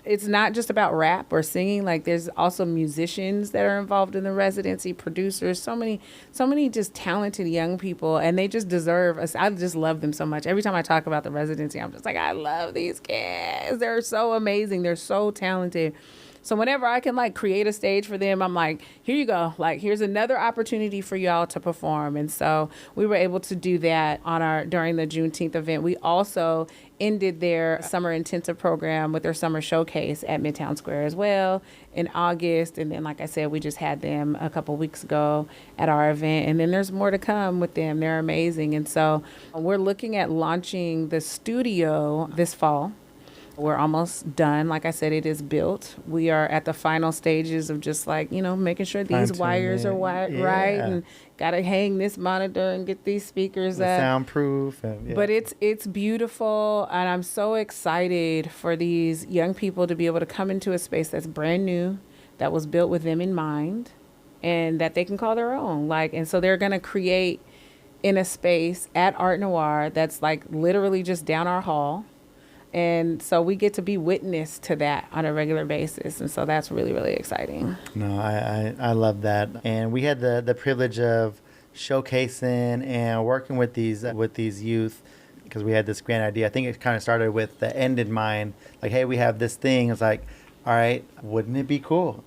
it's not just about rap or singing. Like, there's also musicians that are involved in the residency, producers, so many just talented young people, and they just deserve us. I just love them so much. Every time I talk about the residency, I'm just like, I love these kids. They're so amazing. They're so talented. So whenever I can like create a stage for them, I'm like, here you go. Like, here's another opportunity for y'all to perform. And so we were able to do that during the Juneteenth event. We also ended their summer intensive program with their summer showcase at Midtown Square as well in August. And then, like I said, we just had them a couple weeks ago at our event. And then there's more to come with them. They're amazing. And so we're looking at launching the studio this fall. We're almost done. Like I said, it is built. We are at the final stages of just like, making sure these wires are right and got to hang this monitor and get these speakers up. Soundproof. But it's beautiful. And I'm so excited for these young people to be able to come into a space that's brand new, that was built with them in mind, and that they can call their own. And so they're going to create in a space at Art Noir that's like literally just down our hall. And so we get to be witness to that on a regular basis. And so that's really, really exciting. No, I love that. And we had the privilege of showcasing and working with these youth, because we had this grand idea. I think it kind of started with the end in mind. Like, hey, we have this thing. It's like, all right, wouldn't it be cool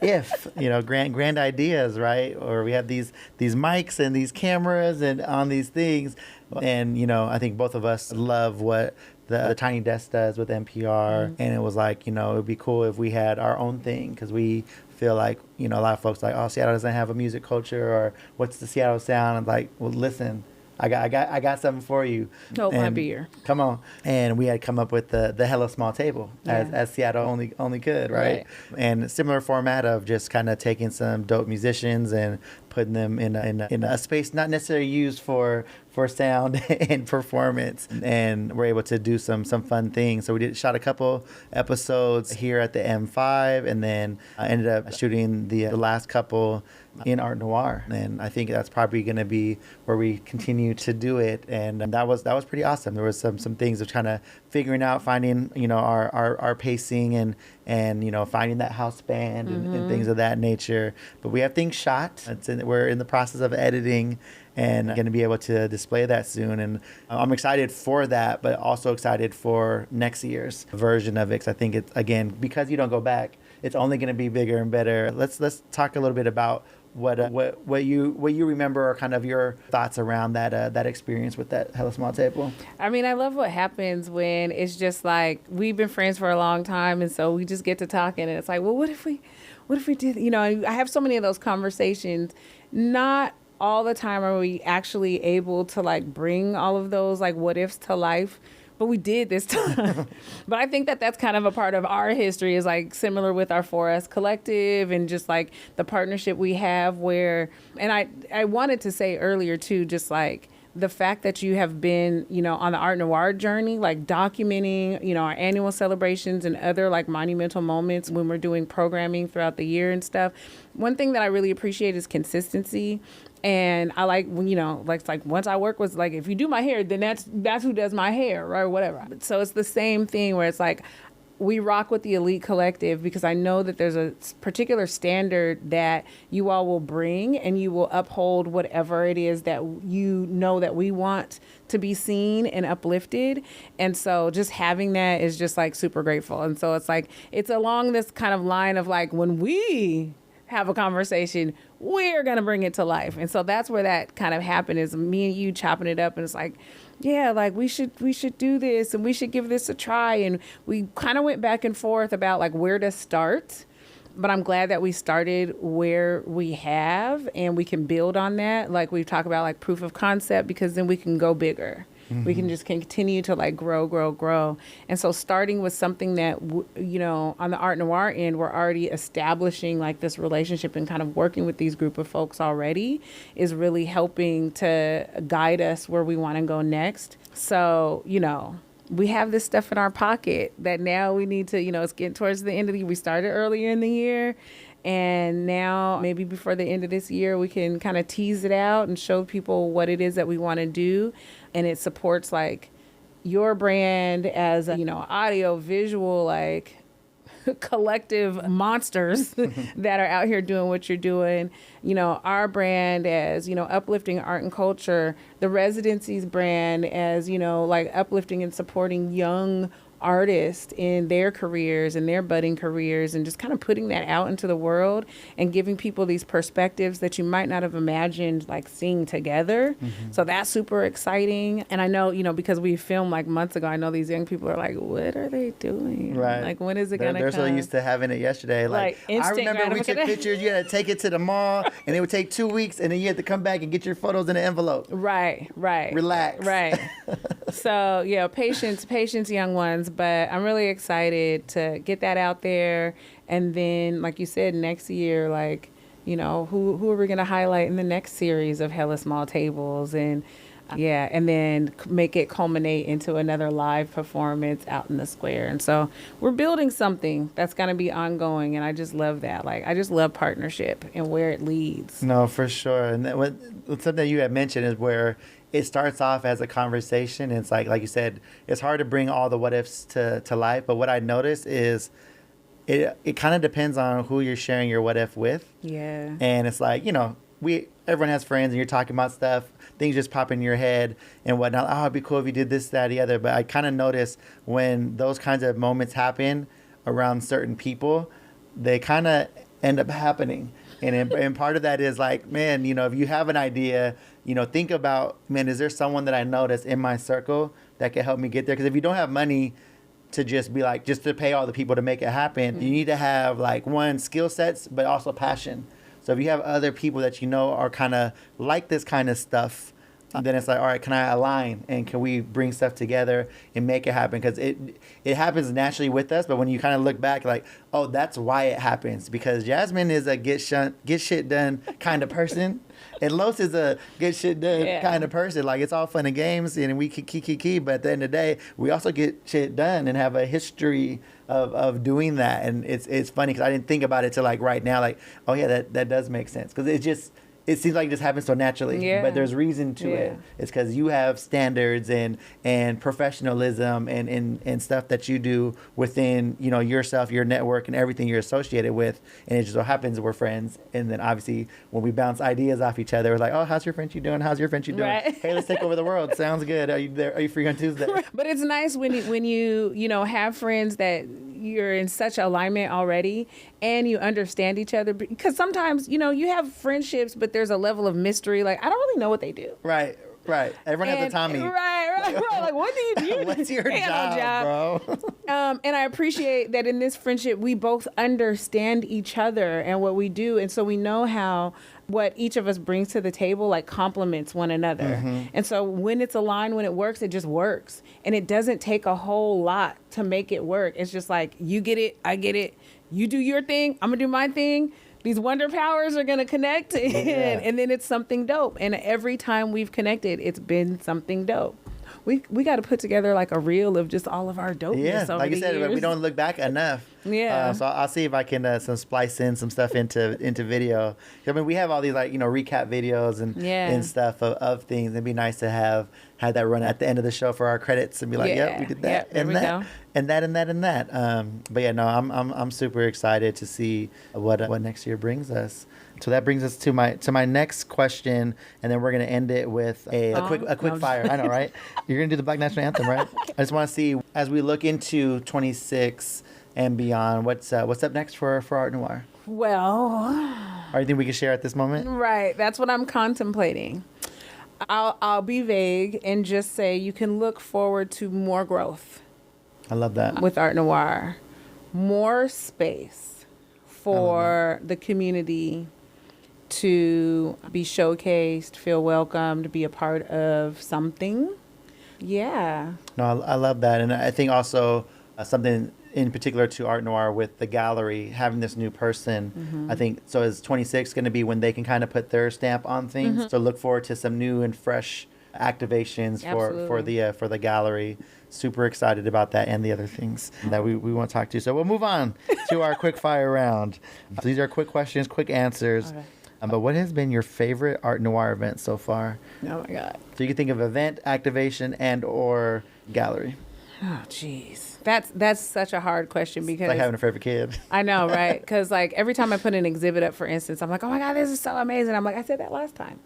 if, grand ideas, right? Or we have these mics and these cameras and on these things. And, I think both of us love what the Tiny Desk does with NPR. Mm-hmm. And it was like, it would be cool if we had our own thing, because we feel like, a lot of folks like, oh, Seattle doesn't have a music culture, or what's the Seattle sound? I'm like, well, listen, I got something for you. Hold my beer. Come on. And we had come up with the hella small table, as Seattle only could, right? And similar format of just kind of taking some dope musicians and putting them in a space not necessarily used for sound and performance, and we're able to do some fun things. So we shot a couple episodes here at the M5, and then ended up shooting the last couple in Art Noir, and I think that's probably going to be where we continue to do it. And that was pretty awesome. There was some things of kind of figuring out, finding our pacing and finding that house band and things of that nature. But we have things shot. We're in the process of editing and going to be able to display that soon. And I'm excited for that, but also excited for next year's version of it, because I think it's, again, because you don't go back, it's only going to be bigger and better. Let's talk a little bit about what you remember, or kind of your thoughts around that experience with that hella small table. I mean, I love what happens when it's just like, we've been friends for a long time, and so we just get to talking, and it's like, well, what if we did, I have so many of those conversations. Not all the time are we actually able to like bring all of those like what ifs to life, but we did this time. But I think that's kind of a part of our history, is like similar with our 4S collective, and just like the partnership we have where, and I wanted to say earlier too, just like the fact that you have been, on the Art Noir journey, like documenting, our annual celebrations and other like monumental moments when we're doing programming throughout the year and stuff. One thing that I really appreciate is consistency. And I like when, like once I work with, like, if you do my hair, then that's who does my hair, right? Or whatever. So it's the same thing where it's like, we rock with the Elite Collective, because I know that there's a particular standard that you all will bring, and you will uphold whatever it is that that we want to be seen and uplifted. And so just having that is just like super grateful. And so it's like, it's along this kind of line of like, when we have a conversation, we're going to bring it to life. And so that's where that kind of happened, is me and you chopping it up. And it's like, yeah, like we should do this, and we should give this a try. And we kind of went back and forth about like where to start. But I'm glad that we started where we have, and we can build on that. Like we've talked about, like proof of concept, because then we can go bigger. we can just continue to like grow. And so starting with something that, you know, on the Art Noir end, we're already establishing like this relationship and kind of working with these group of folks already is really helping to guide us where we want to go next. So, you know, we have this stuff in our pocket that now we need to, you know, it's getting towards the end of the year. We started earlier in the year. And now maybe before the end of this year, we can kind of tease it out and show people what it is that we want to do. And it supports like your brand as a, you know, audio, visual, like collective monsters that are out here doing what you're doing. You know, our brand as, you know, uplifting art and culture, the Residencies brand as, you know, like uplifting and supporting young artists in their careers and their budding careers, and just kind of putting that out into the world and giving people these perspectives that you might not have imagined like seeing together. So that's super exciting. And I know, you know, because we filmed like months ago, I know these young people are like, what are they doing? Right. Like, when is it going to come? They're so used to having it yesterday. Like I remember we took pictures, you had to take it to the mall and it would take 2 weeks and then you had to come back and get your photos in an envelope. Right. Relax. Right. So yeah, patience, young ones. But I'm really excited to get that out there. And then, like you said, next year, like, you know, who are we going to highlight in the next series of Hella Small Tables? And yeah, and then make it culminate into another live performance out in the square. And so we're building something that's going to be ongoing. And I just love that. Like, I just love partnership and where it leads. No, for sure. And something you had mentioned is where it starts off as a conversation. And it's like you said, it's hard to bring all the what ifs to life. But what I noticed is it kind of depends on who you're sharing your what if with. Yeah. And it's like, you know, everyone has friends and you're talking about stuff, things just pop in your head and whatnot. Oh, it'd be cool if you did this, that, the other. But I kind of notice when those kinds of moments happen around certain people, they kind of end up happening. And part of that is like, man, you know, if you have an idea, you know, think about, man, is there someone that I know that's in my circle that can help me get there? Because if you don't have money to just be like, just to pay all the people to make it happen, you need to have like one, skill sets, but also passion. So if you have other people that you know are kind of like this kind of stuff, then it's like, all right, can I align and can we bring stuff together and make it happen? Because it happens naturally with us, but when you kind of look back, like, oh, that's why it happens. Because Jazmyn is a get shit done kind of person, and Los is a get shit done kind of person. Like, it's all fun and games, and we key, but at the end of the day, we also get shit done and have a history of doing that. And it's funny because I didn't think about it till like right now, like, oh yeah, that does make sense. Because it seems like it just happens so naturally, but there's reason to it. It's because you have standards and professionalism and stuff that you do within, you know, yourself, your network, and everything you're associated with. And it just so happens we're friends. And then obviously when we bounce ideas off each other, we're like, oh, how's your friendship doing? How's your friendship doing? Right. Hey, let's take over the world. Sounds good. Are you there? Are you free on Tuesday? But it's nice when you know, have friends that you're in such alignment already and you understand each other, because sometimes, you know, you have friendships, but there's a level of mystery. Like, I don't really know what they do. Right. Everyone has a Tommy. Right. Like, what do you do? What's your job, bro? And I appreciate that in this friendship, we both understand each other and what we do. And so we know how what each of us brings to the table, like, complements one another. And so when it's aligned, when it works, it just works. And it doesn't take a whole lot to make it work. It's just like, you get it, I get it. You do your thing, I'm going to do my thing. These wonder powers are going to connect, and then it's something dope. And every time we've connected, it's been something dope. We got to put together like a reel of just all of our dopeness over like you said, years. we don't look back enough. So I'll see if I can splice in some stuff into video. I mean, we have all these, like, you know, recap videos and stuff of things. It'd be nice to have that run at the end of the show for our credits and be like, yep, we did that and that. And that. But yeah, no, I'm super excited to see what next year brings us. So that brings us to my next question, and then we're gonna end it with a quick fire. I know, right? You're gonna do the Black National Anthem, right? I just want to see, as we look into 26 and beyond, what's up next for Art Noir? Well, or anything we can share at this moment? Right, that's what I'm contemplating. I'll be vague and just say you can look forward to more growth. I love that. With Art Noir. More space for the community to be showcased, feel welcomed, be a part of something. Yeah. No, I love that. And I think also something in particular to Art Noir with the gallery, having this new person, I think, so is 26 going to be when they can kind of put their stamp on things? So look forward to some new and fresh activations for the gallery. Super excited about that and the other things that we want to talk to. So we'll move on to our quick fire round. So these are quick questions, quick answers. Okay. But what has been your favorite Art Noir event so far? Oh my God. So you can think of event, activation, and or gallery. Oh, jeez. That's such a hard question because It's like having a favorite kid. I know, right? Because like every time I put an exhibit up, for instance, I'm like, oh my God, this is so amazing. I'm like, I said that last time.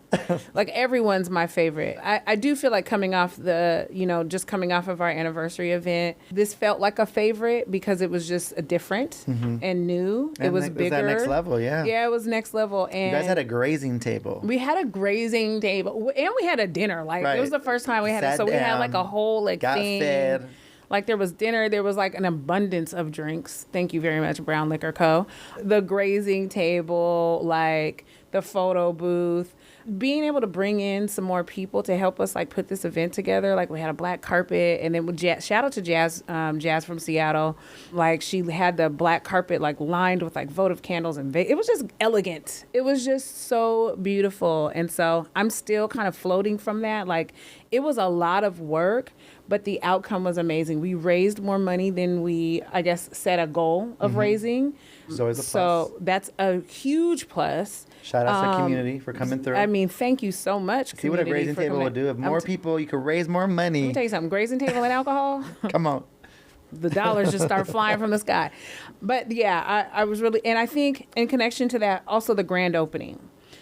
Like everyone's my favorite. I do feel like coming off just coming off of our anniversary event, this felt like a favorite because it was just different and new. And it was bigger. It was that next level, yeah. Yeah, it was next level. And you guys had a grazing table. we had a grazing table and we had a dinner. Like Right. it was the first time we had it. Sat So we had like down, a whole like got thing. fed. Like there was dinner, there was like an abundance of drinks. Thank you very much, Brown Liquor Co. The grazing table, like the photo booth, being able to bring in some more people to help us like put this event together. Like we had a black carpet, and then with shout out to Jazz from Seattle. Like she had the black carpet like lined with like votive candles, and it was just elegant. It was just so beautiful. And so I'm still kind of floating from that. Like it was a lot of work, but the outcome was amazing. We raised more money than we, I guess, set a goal of raising. So it's a plus. So that's a huge plus. Shout out to the community for coming through. I mean, thank you so much. See what a grazing table would do. If more people, you could raise more Let money. me tell you something. Grazing table and alcohol, Come on. the dollars just start flying from the sky. But yeah, I was really, and I think in connection to that, also the grand opening.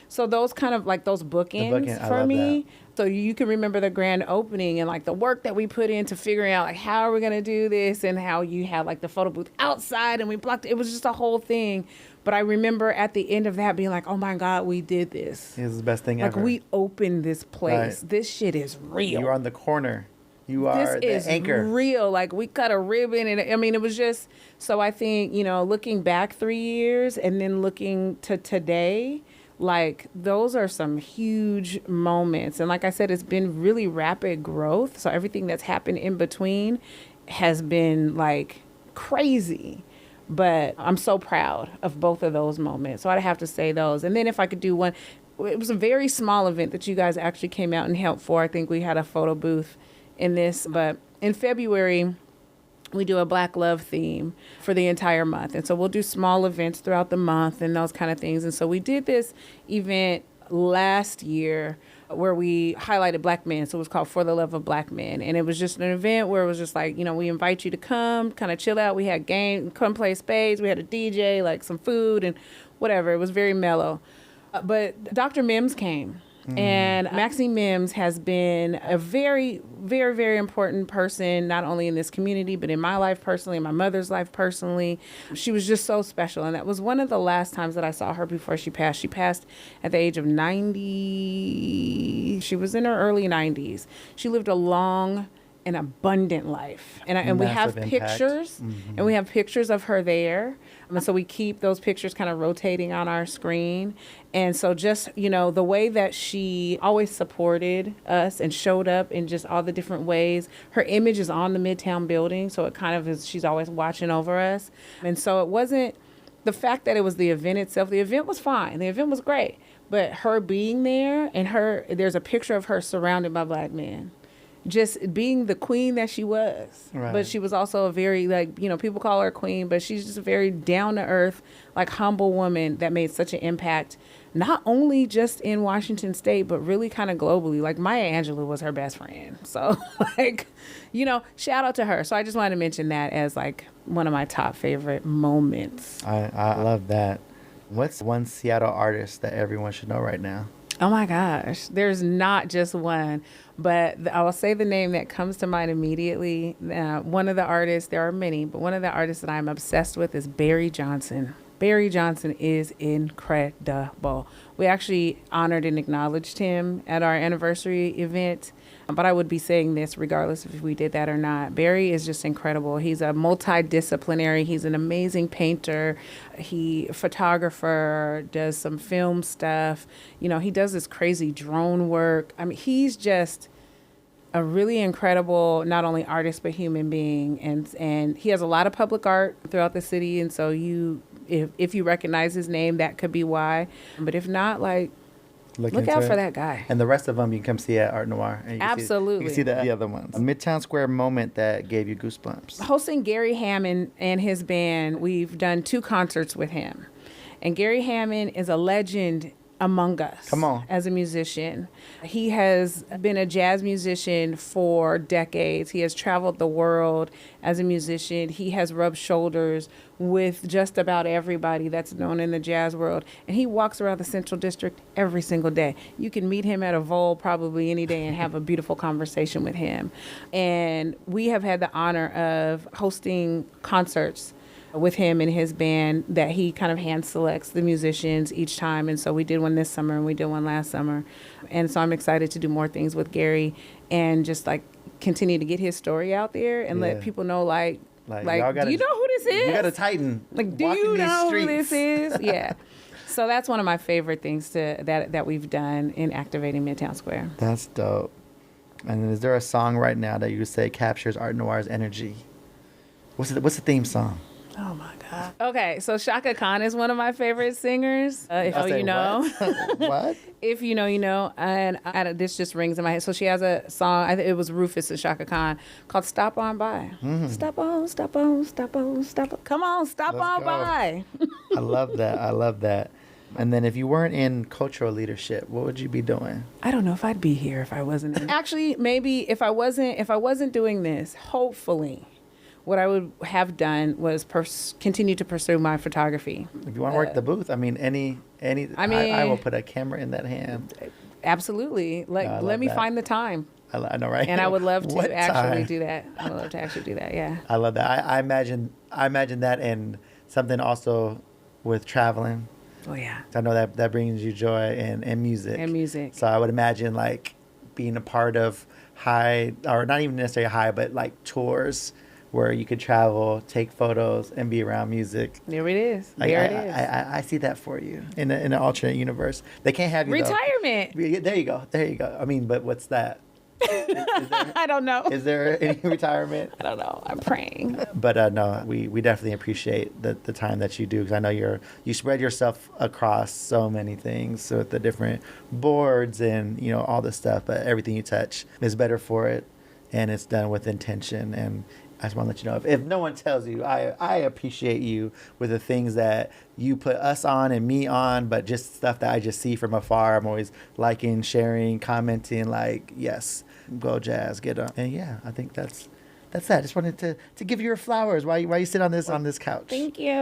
So those kind of like those bookends I for love me. that. So you can remember the grand opening and like the work that we put into figuring out like how are we gonna do this, and how you had like the photo booth outside and we blocked it. It was just a whole thing. But I remember at the end of that being like, oh my God, we did this. This is the best thing Like ever. we opened this place. Right. This shit is real. You are on the corner. You are This the is anchor. real. Like we cut a ribbon, and I mean, it was just. So I think looking back 3 years and then looking to today, like those are some huge moments. And like I said, it's been really rapid growth. So everything that's happened in between has been like crazy. But I'm so proud of both of those moments. So I'd have to say those. And then if I could do one, it was a very small event that you guys actually came out and helped for. I think we had a photo booth in this. But in February, we do a Black Love theme for the entire month. And so we'll do small events throughout the month and those kind of things. And so we did this event last year where we highlighted Black men. So it was called For the Love of Black Men. And it was just an event where it was just like, we invite you to come, kind of chill out. We had game, come play spades. We had a DJ, like some food and whatever. It was very mellow. But Dr. Mims came. And Maxine Mims has been a very, very, very important person, not only in this community, but in my life personally, in my mother's life personally. She was just so special. And that was one of the last times that I saw her before she passed. She passed at the age of 90. She was in her early 90s. She lived a long and abundant life. And we have pictures, and we have pictures of her there. And so we keep those pictures kind of rotating on our screen. And so just, the way that she always supported us and showed up in just all the different ways. Her image is on the Midtown building, so it kind of is, she's always watching over us. And so it wasn't the fact that it was the event itself. The event was fine. The event was great. But her being there and there's a picture of her surrounded by Black men. Just being the queen that she was. Right. But she was also a very, people call her queen, but she's just a very down-to-earth, humble woman that made such an impact, not only just in Washington State, but really kind of globally. Like, Maya Angelou was her best friend. So, shout out to her. So I just wanted to mention that as, one of my top favorite moments. I love that. What's one Seattle artist that everyone should know right now? Oh my gosh, there's not just one, but I will say the name that comes to mind immediately. One of the artists, there are many, but one of the artists that I'm obsessed with is Barry Johnson. Barry Johnson is incredible. We actually honored and acknowledged him at our anniversary event, but I would be saying this regardless if we did that or not. Barry is just incredible. He's a multidisciplinary. He's an amazing painter. Photographer, does some film stuff. He does this crazy drone work. I mean, he's just a really incredible, not only artist, but human being. And he has a lot of public art throughout the city. And so if you recognize his name, that could be why. But if not, like, look out for that guy. And the rest of them you can come see at Art Noir. And Absolutely. You can see the other ones. A Midtown Square moment that gave you goosebumps. Hosting Gary Hammond and his band, we've done 2 concerts with him. And Gary Hammond is a legend among us. Come on. As a musician. He has been a jazz musician for decades. He has traveled the world as a musician. He has rubbed shoulders with just about everybody that's known in the jazz world. And he walks around the Central District every single day. You can meet him at a Vol probably any day and have a beautiful conversation with him. And we have had the honor of hosting concerts with him and his band that he kind of hand selects the musicians each time. And so we did one this summer and we did one last summer. And so I'm excited to do more things with Gary and just like continue to get his story out there and let people know like do you know who this is? You got a Titan. Like, do you know who this is? Yeah. So that's one of my favorite things that we've done in activating Midtown Square. That's dope. And is there a song right now that you would say captures Art Noir's energy? What's the theme song? Oh my God. Okay, so Shaka Khan is one of my favorite singers. If you know. What? If you know, you know. And this just rings in my head. So she has a song, I think it was Rufus and Shaka Khan, called Stop On By. Mm-hmm. Stop on, stop on, stop on, stop on. Come on, stop Let's on go. by. I love that. I love that. And then if you weren't in cultural leadership, what would you be doing? I don't know if I'd be here if I wasn't. Actually, maybe if I wasn't doing this, hopefully, what I would have done was continue to pursue my photography. If you want to work the booth, I mean, I will put a camera in that hand. Absolutely. Let me find the time. I know, right? And I would love to actually time? do that. I would love to actually do that. Yeah. I love that. I imagine that and something also with traveling. Oh yeah. I know that brings you joy and music. And music. So I would imagine like being a part of high, or not even necessarily high, but like tours where you could travel, take photos, and be around music. There it is. I see that for you in an alternate universe. They can't have you retirement. There you go. I mean, but what's that? Is there, I don't know. Is there any retirement? I don't know. I'm praying. But no, we definitely appreciate the time that you do, because I know you spread yourself across so many things with the different boards and all this stuff. But everything you touch is better for it, and it's done with intention. And I just want to let you know, if no one tells you, I appreciate you with the things that you put us on and me on, but just stuff that I just see from afar. I'm always liking, sharing, commenting, like, yes, go Jazz, get up. And yeah, I think that's that. Just wanted to give you your flowers while you sit on this couch. Thank you.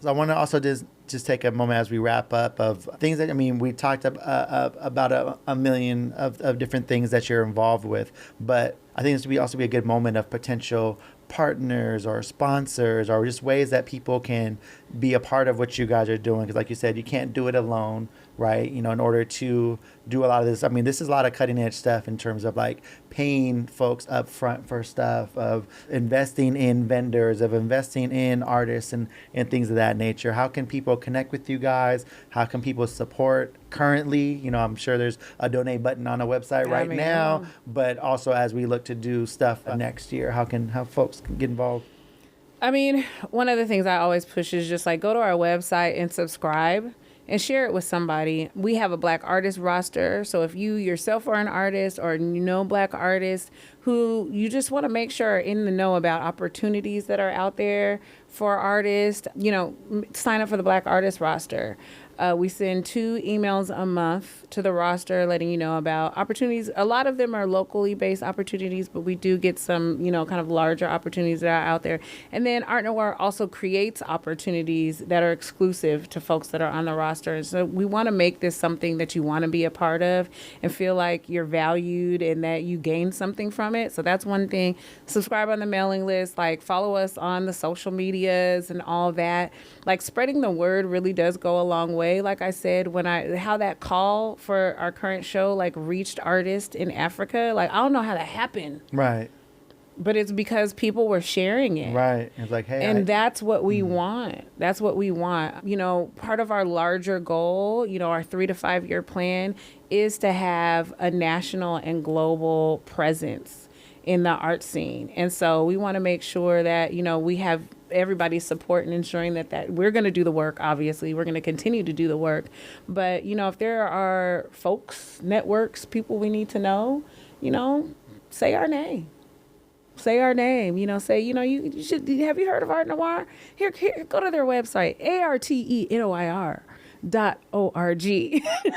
So I want to also just take a moment as we wrap up of things that, we talked about a million of different things that you're involved with, but I think this would also be a good moment of potential partners or sponsors or just ways that people can be a part of what you guys are doing. Because like you said, you can't do it alone, right? In order to do a lot of this, this is a lot of cutting edge stuff in terms of like paying folks up front for stuff, of investing in vendors, of investing in artists and things of that nature. How can people connect with you guys? How can people support currently? I'm sure there's a donate button on a website right now, but also as we look to do stuff next year, how folks can get involved? One of the things I always push is just like go to our website and subscribe and share it with somebody. We have a Black artist roster. So if you yourself are an artist or Black artists who you just want to make sure are in the know about opportunities that are out there for artists, sign up for the Black artist roster. We send 2 emails a month to the roster letting you know about opportunities. A lot of them are locally based opportunities, but we do get some, kind of larger opportunities that are out there. And then Art Noir also creates opportunities that are exclusive to folks that are on the roster. And so we want to make this something that you want to be a part of and feel like you're valued and that you gain something from it. So that's one thing. Subscribe on the mailing list, like follow us on the social medias and all that. Like spreading the word really does go a long way. Like I said, how that call for our current show like reached artists in Africa, like I don't know how that happened. Right. but it's because people were sharing it. Right. It's like, hey, And that's what we want. That's what we want. You know, part of our larger goal, you know, our 3 to 5 year plan is to have a national and global presence in the art scene. And so we want to make sure that, you know, we have everybody's support in ensuring that we're going to do the work. Obviously, we're going to continue to do the work. But, you know, if there are folks, networks, people we need to know, you know, say our name. Say our name, you know, say, you know, you should, have you heard of Art Noir? Here, go to their website, artenoir.org.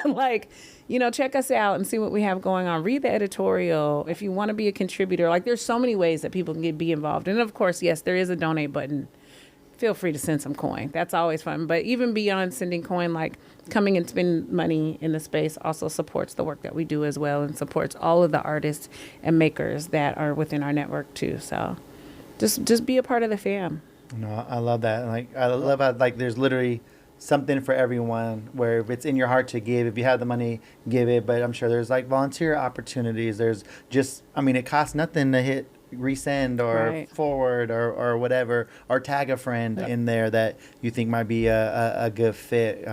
Like, you know, check us out and see what we have going on. Read the editorial. If you want to be a contributor, like there's so many ways that people can be involved. And of course, yes, there is a donate button. Feel free to send some coin. That's always fun. But even beyond sending coin, like coming and spending money in the space also supports the work that we do as well, and supports all of the artists and makers that are within our network too. So just be a part of the fam. No, I love that. Like, I love how, like, there's literally something for everyone, where if it's in your heart to give, if you have the money, give it. But I'm sure there's like volunteer opportunities. There's just, I mean, it costs nothing to hit resend or forward or whatever, or tag a friend in there that you think might be a good fit.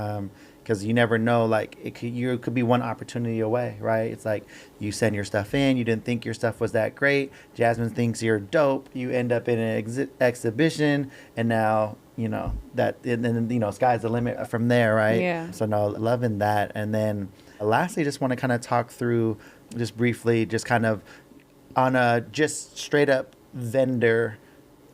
Because you never know, like you could be one opportunity away, right? It's like you send your stuff in, you didn't think your stuff was that great. Jazmyn thinks you're dope. You end up in an exhibition, and now you know that, and then you know sky's the limit from there, right? Yeah. So no, loving that. And then lastly, just want to kind of talk through just briefly, just kind of on a just straight up vendor,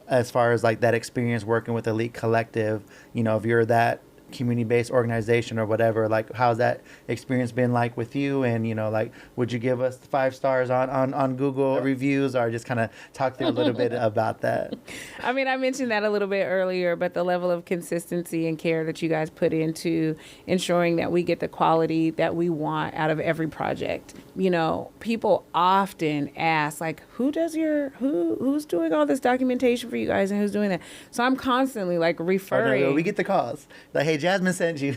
as far as like that experience working with Elite Collective. You know, if you're that community-based organization or whatever, like how's that experience been like with you? And you know, like, would you give us 5 stars on Google reviews, or just kind of talk through a little bit about that? I mean, I mentioned that a little bit earlier, but the level of consistency and care that you guys put into ensuring that we get the quality that we want out of every project. You know, people often ask, like, who's doing all this documentation for you guys, and who's doing that? So I'm constantly like referring. No, we get the calls like, hey, Jazmyn sent you.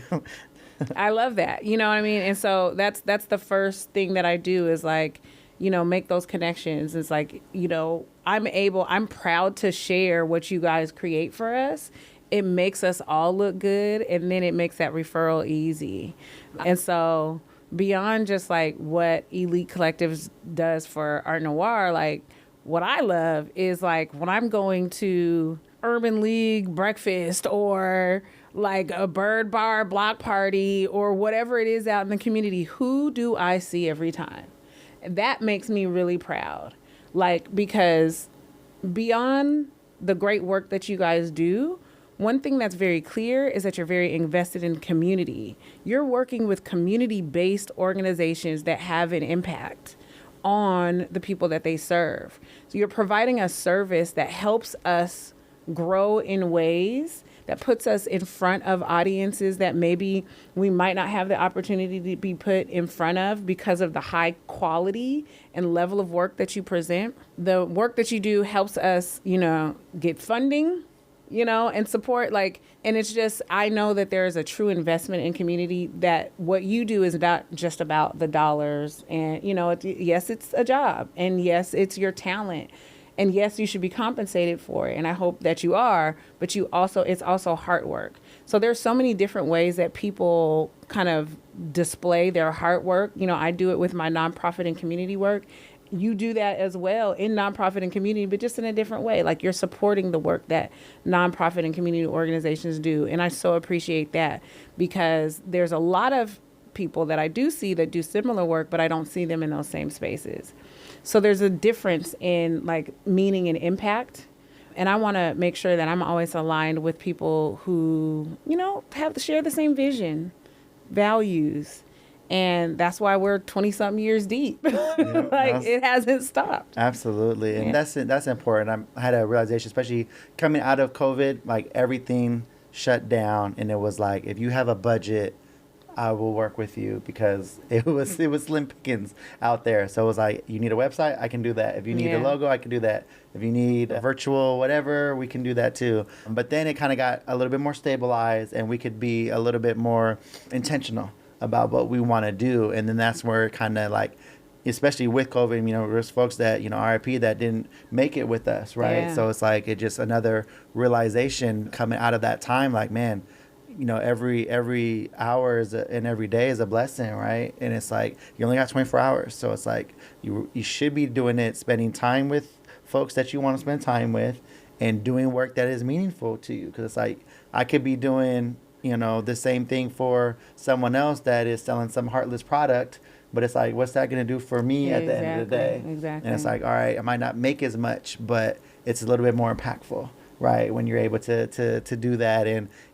I love that. You know what I mean? And so that's the first thing that I do is like, you know, make those connections. It's like, you know, I'm proud to share what you guys create for us. It makes us all look good, and then it makes that referral easy. And so beyond just like what Elite Collectives does for Art Noir, like what I love is like when I'm going to Urban League breakfast, or like a bird bar block party, or whatever it is out in the community, who do I see every time? That makes me really proud. Like, because beyond the great work that you guys do, one thing that's very clear is that you're very invested in community. You're working with community-based organizations that have an impact on the people that they serve. So you're providing a service that helps us grow in ways that puts us in front of audiences that maybe we might not have the opportunity to be put in front of because of the high quality and level of work that you present. The work that you do helps us, you know, get funding, you know, and support. Like, and it's just, I know that there is a true investment in community, that what you do is not just about the dollars. And, you know, yes, it's a job, and yes, it's your talent. And yes, you should be compensated for it, and I hope that you are, but it's also hard work. So there's so many different ways that people kind of display their hard work. You know, I do it with my nonprofit and community work. You do that as well in nonprofit and community, but just in a different way. Like, you're supporting the work that nonprofit and community organizations do. And I so appreciate that, because there's a lot of people that I do see that do similar work, but I don't see them in those same spaces. So there's a difference in like meaning and impact. And I want to make sure that I'm always aligned with people who, you know, share the same vision, values. And that's why we're 20 something years deep. Like, it hasn't stopped. Absolutely. And that's important. I had a realization, especially coming out of COVID, like everything shut down. And it was like, if you have a budget, I will work with you, because it was slim pickings out there. So it was like, you need a website, I can do that. If you need a logo, I can do that. If you need a virtual whatever, we can do that too. But then it kind of got a little bit more stabilized, and we could be a little bit more intentional about what we want to do. And then that's where it kind of like especially with COVID, you know, there's folks that, you know, RIP that didn't make it with us, right? Yeah. So it's like, it just another realization coming out of that time, like, man, you know, every hour and every day is a blessing, right? And it's like, you only got 24 hours. So it's like, you should be doing it, spending time with folks that you want to spend time with and doing work that is meaningful to you. Because it's like, I could be doing, you know, the same thing for someone else that is selling some heartless product, but it's like, what's that going to do for me at the end of the day? Exactly. And it's like, all right, I might not make as much, but it's a little bit more impactful, right? When you're able to do that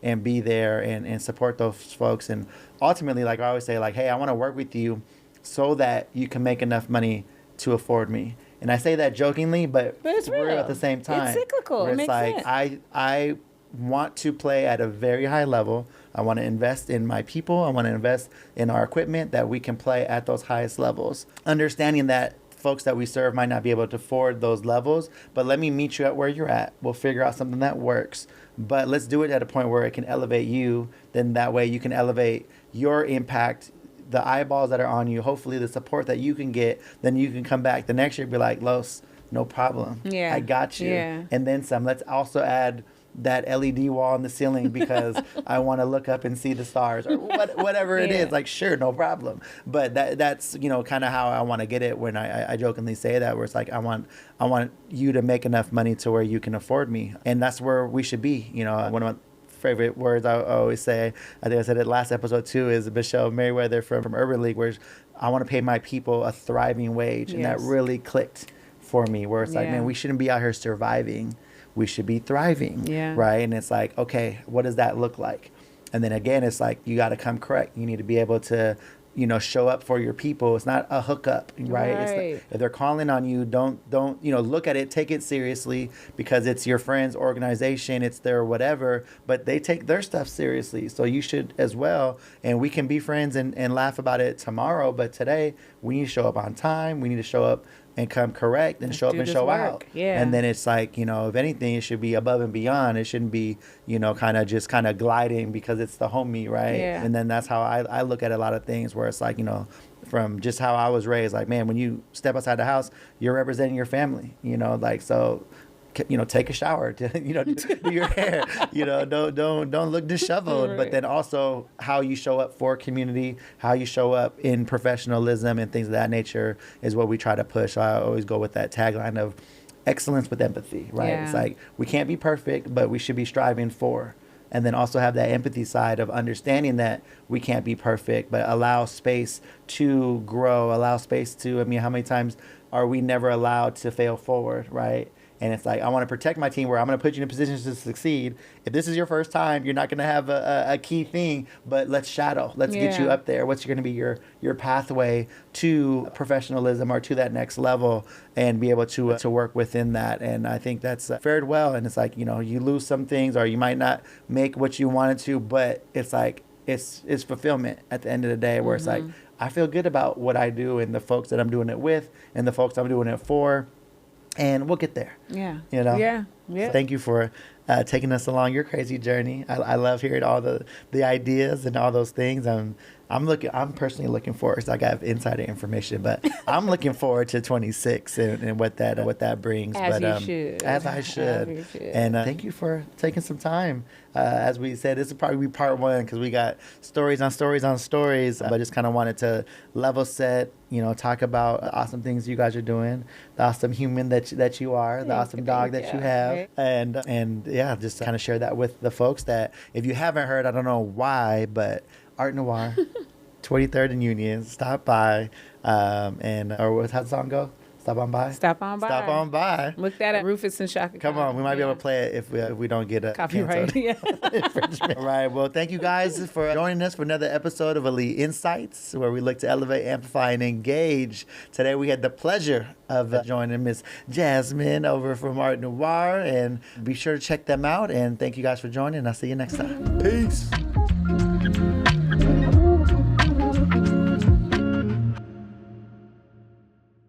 and be there and support those folks. And ultimately, like I always say, like, hey, I want to work with you so that you can make enough money to afford me. And I say that jokingly, but it's real at the same time. It's cyclical. It makes like, sense. I want to play at a very high level. I want to invest in my people. I want to invest in our equipment that we can play at those highest levels. Understanding that folks that we serve might not be able to afford those levels, but let me meet you at where you're at. We'll figure out something that works, but let's do it at a point where it can elevate you. Then that way you can elevate your impact, the eyeballs that are on you, hopefully the support that you can get. Then you can come back the next year and be like, Los, no problem. Yeah. I got you. Yeah. And then some. Let's also add that LED wall in the ceiling because I want to look up and see the stars or whatever it is. Like, sure, no problem. But that's, you know, kind of how I want to get it when I jokingly say that, where it's like, I want you to make enough money to where you can afford me. And that's where we should be. You know, one of my favorite words I always say, I think I said it last episode too, is Michelle Merriweather from Urban League, where I want to pay my people a thriving wage. And that really clicked for me, where it's like, man, we shouldn't be out here surviving. We should be thriving, right? And it's like, okay, what does that look like? And then again, it's like, you got to come correct. You need to be able to, you know, show up for your people. It's not a hookup, right? It's if they're calling on you, don't, you know, look at it, take it seriously because it's your friend's organization, it's their whatever, but they take their stuff seriously. So you should as well. And we can be friends and laugh about it tomorrow, but today we need to show up on time. We need to show up and come correct and show up and show out. Yeah. And then it's like, you know, if anything, it should be above and beyond. It shouldn't be, you know, kind of gliding because it's the homie, right? Yeah. And then that's how I look at a lot of things, where it's like, you know, from just how I was raised, like, man, when you step outside the house, you're representing your family, you know, like, so, you know, take a shower, you know, do your hair, you know, don't look disheveled, Right. But then also how you show up for community, how you show up in professionalism and things of that nature is what we try to push. I always go with that tagline of excellence with empathy, right? Yeah. It's like, we can't be perfect, but we should be striving for. And then also have that empathy side of understanding that we can't be perfect, but allow space to grow, allow space to, I mean, how many times are we never allowed to fail forward, right? And it's like, I want to protect my team where I'm going to put you in positions to succeed. If this is your first time, you're not going to have a key thing, but let's shadow. Let's get you up there. What's going to be your pathway to professionalism or to that next level and be able to work within that. And I think that's fared well. And it's like, you know, you lose some things or you might not make what you wanted to, but it's like, it's fulfillment at the end of the day where it's like, I feel good about what I do and the folks that I'm doing it with and the folks I'm doing it for. And we'll get there. Yeah. You know? Yeah. So thank you for taking us along your crazy journey. I love hearing all the ideas and all those things. I'm personally looking forward, because I got insider information, but I'm looking forward to 26 and what that brings. As but you should. As I should. As you should. And thank you for taking some time. As we said, this will probably be part one because we got stories on stories on stories. But just kind of wanted to level set, you know, talk about the awesome things you guys are doing, the awesome human that you are, the awesome dog that you have, and yeah, just kind of share that with the folks that if you haven't heard, I don't know why, but Art Noir, 23rd and Union, stop by, or how's the song go? Stop on by. Stop on by. Stop on by. Look that up. Rufus and Shaka. Come on, we might be able to play it if we don't get a copyright. Infringement. All right. Well, thank you guys for joining us for another episode of Elite Insights, where we look to elevate, amplify, and engage. Today we had the pleasure of joining Miss Jazmyn over from Art Noir, and be sure to check them out. And thank you guys for joining. I'll see you next time. Peace.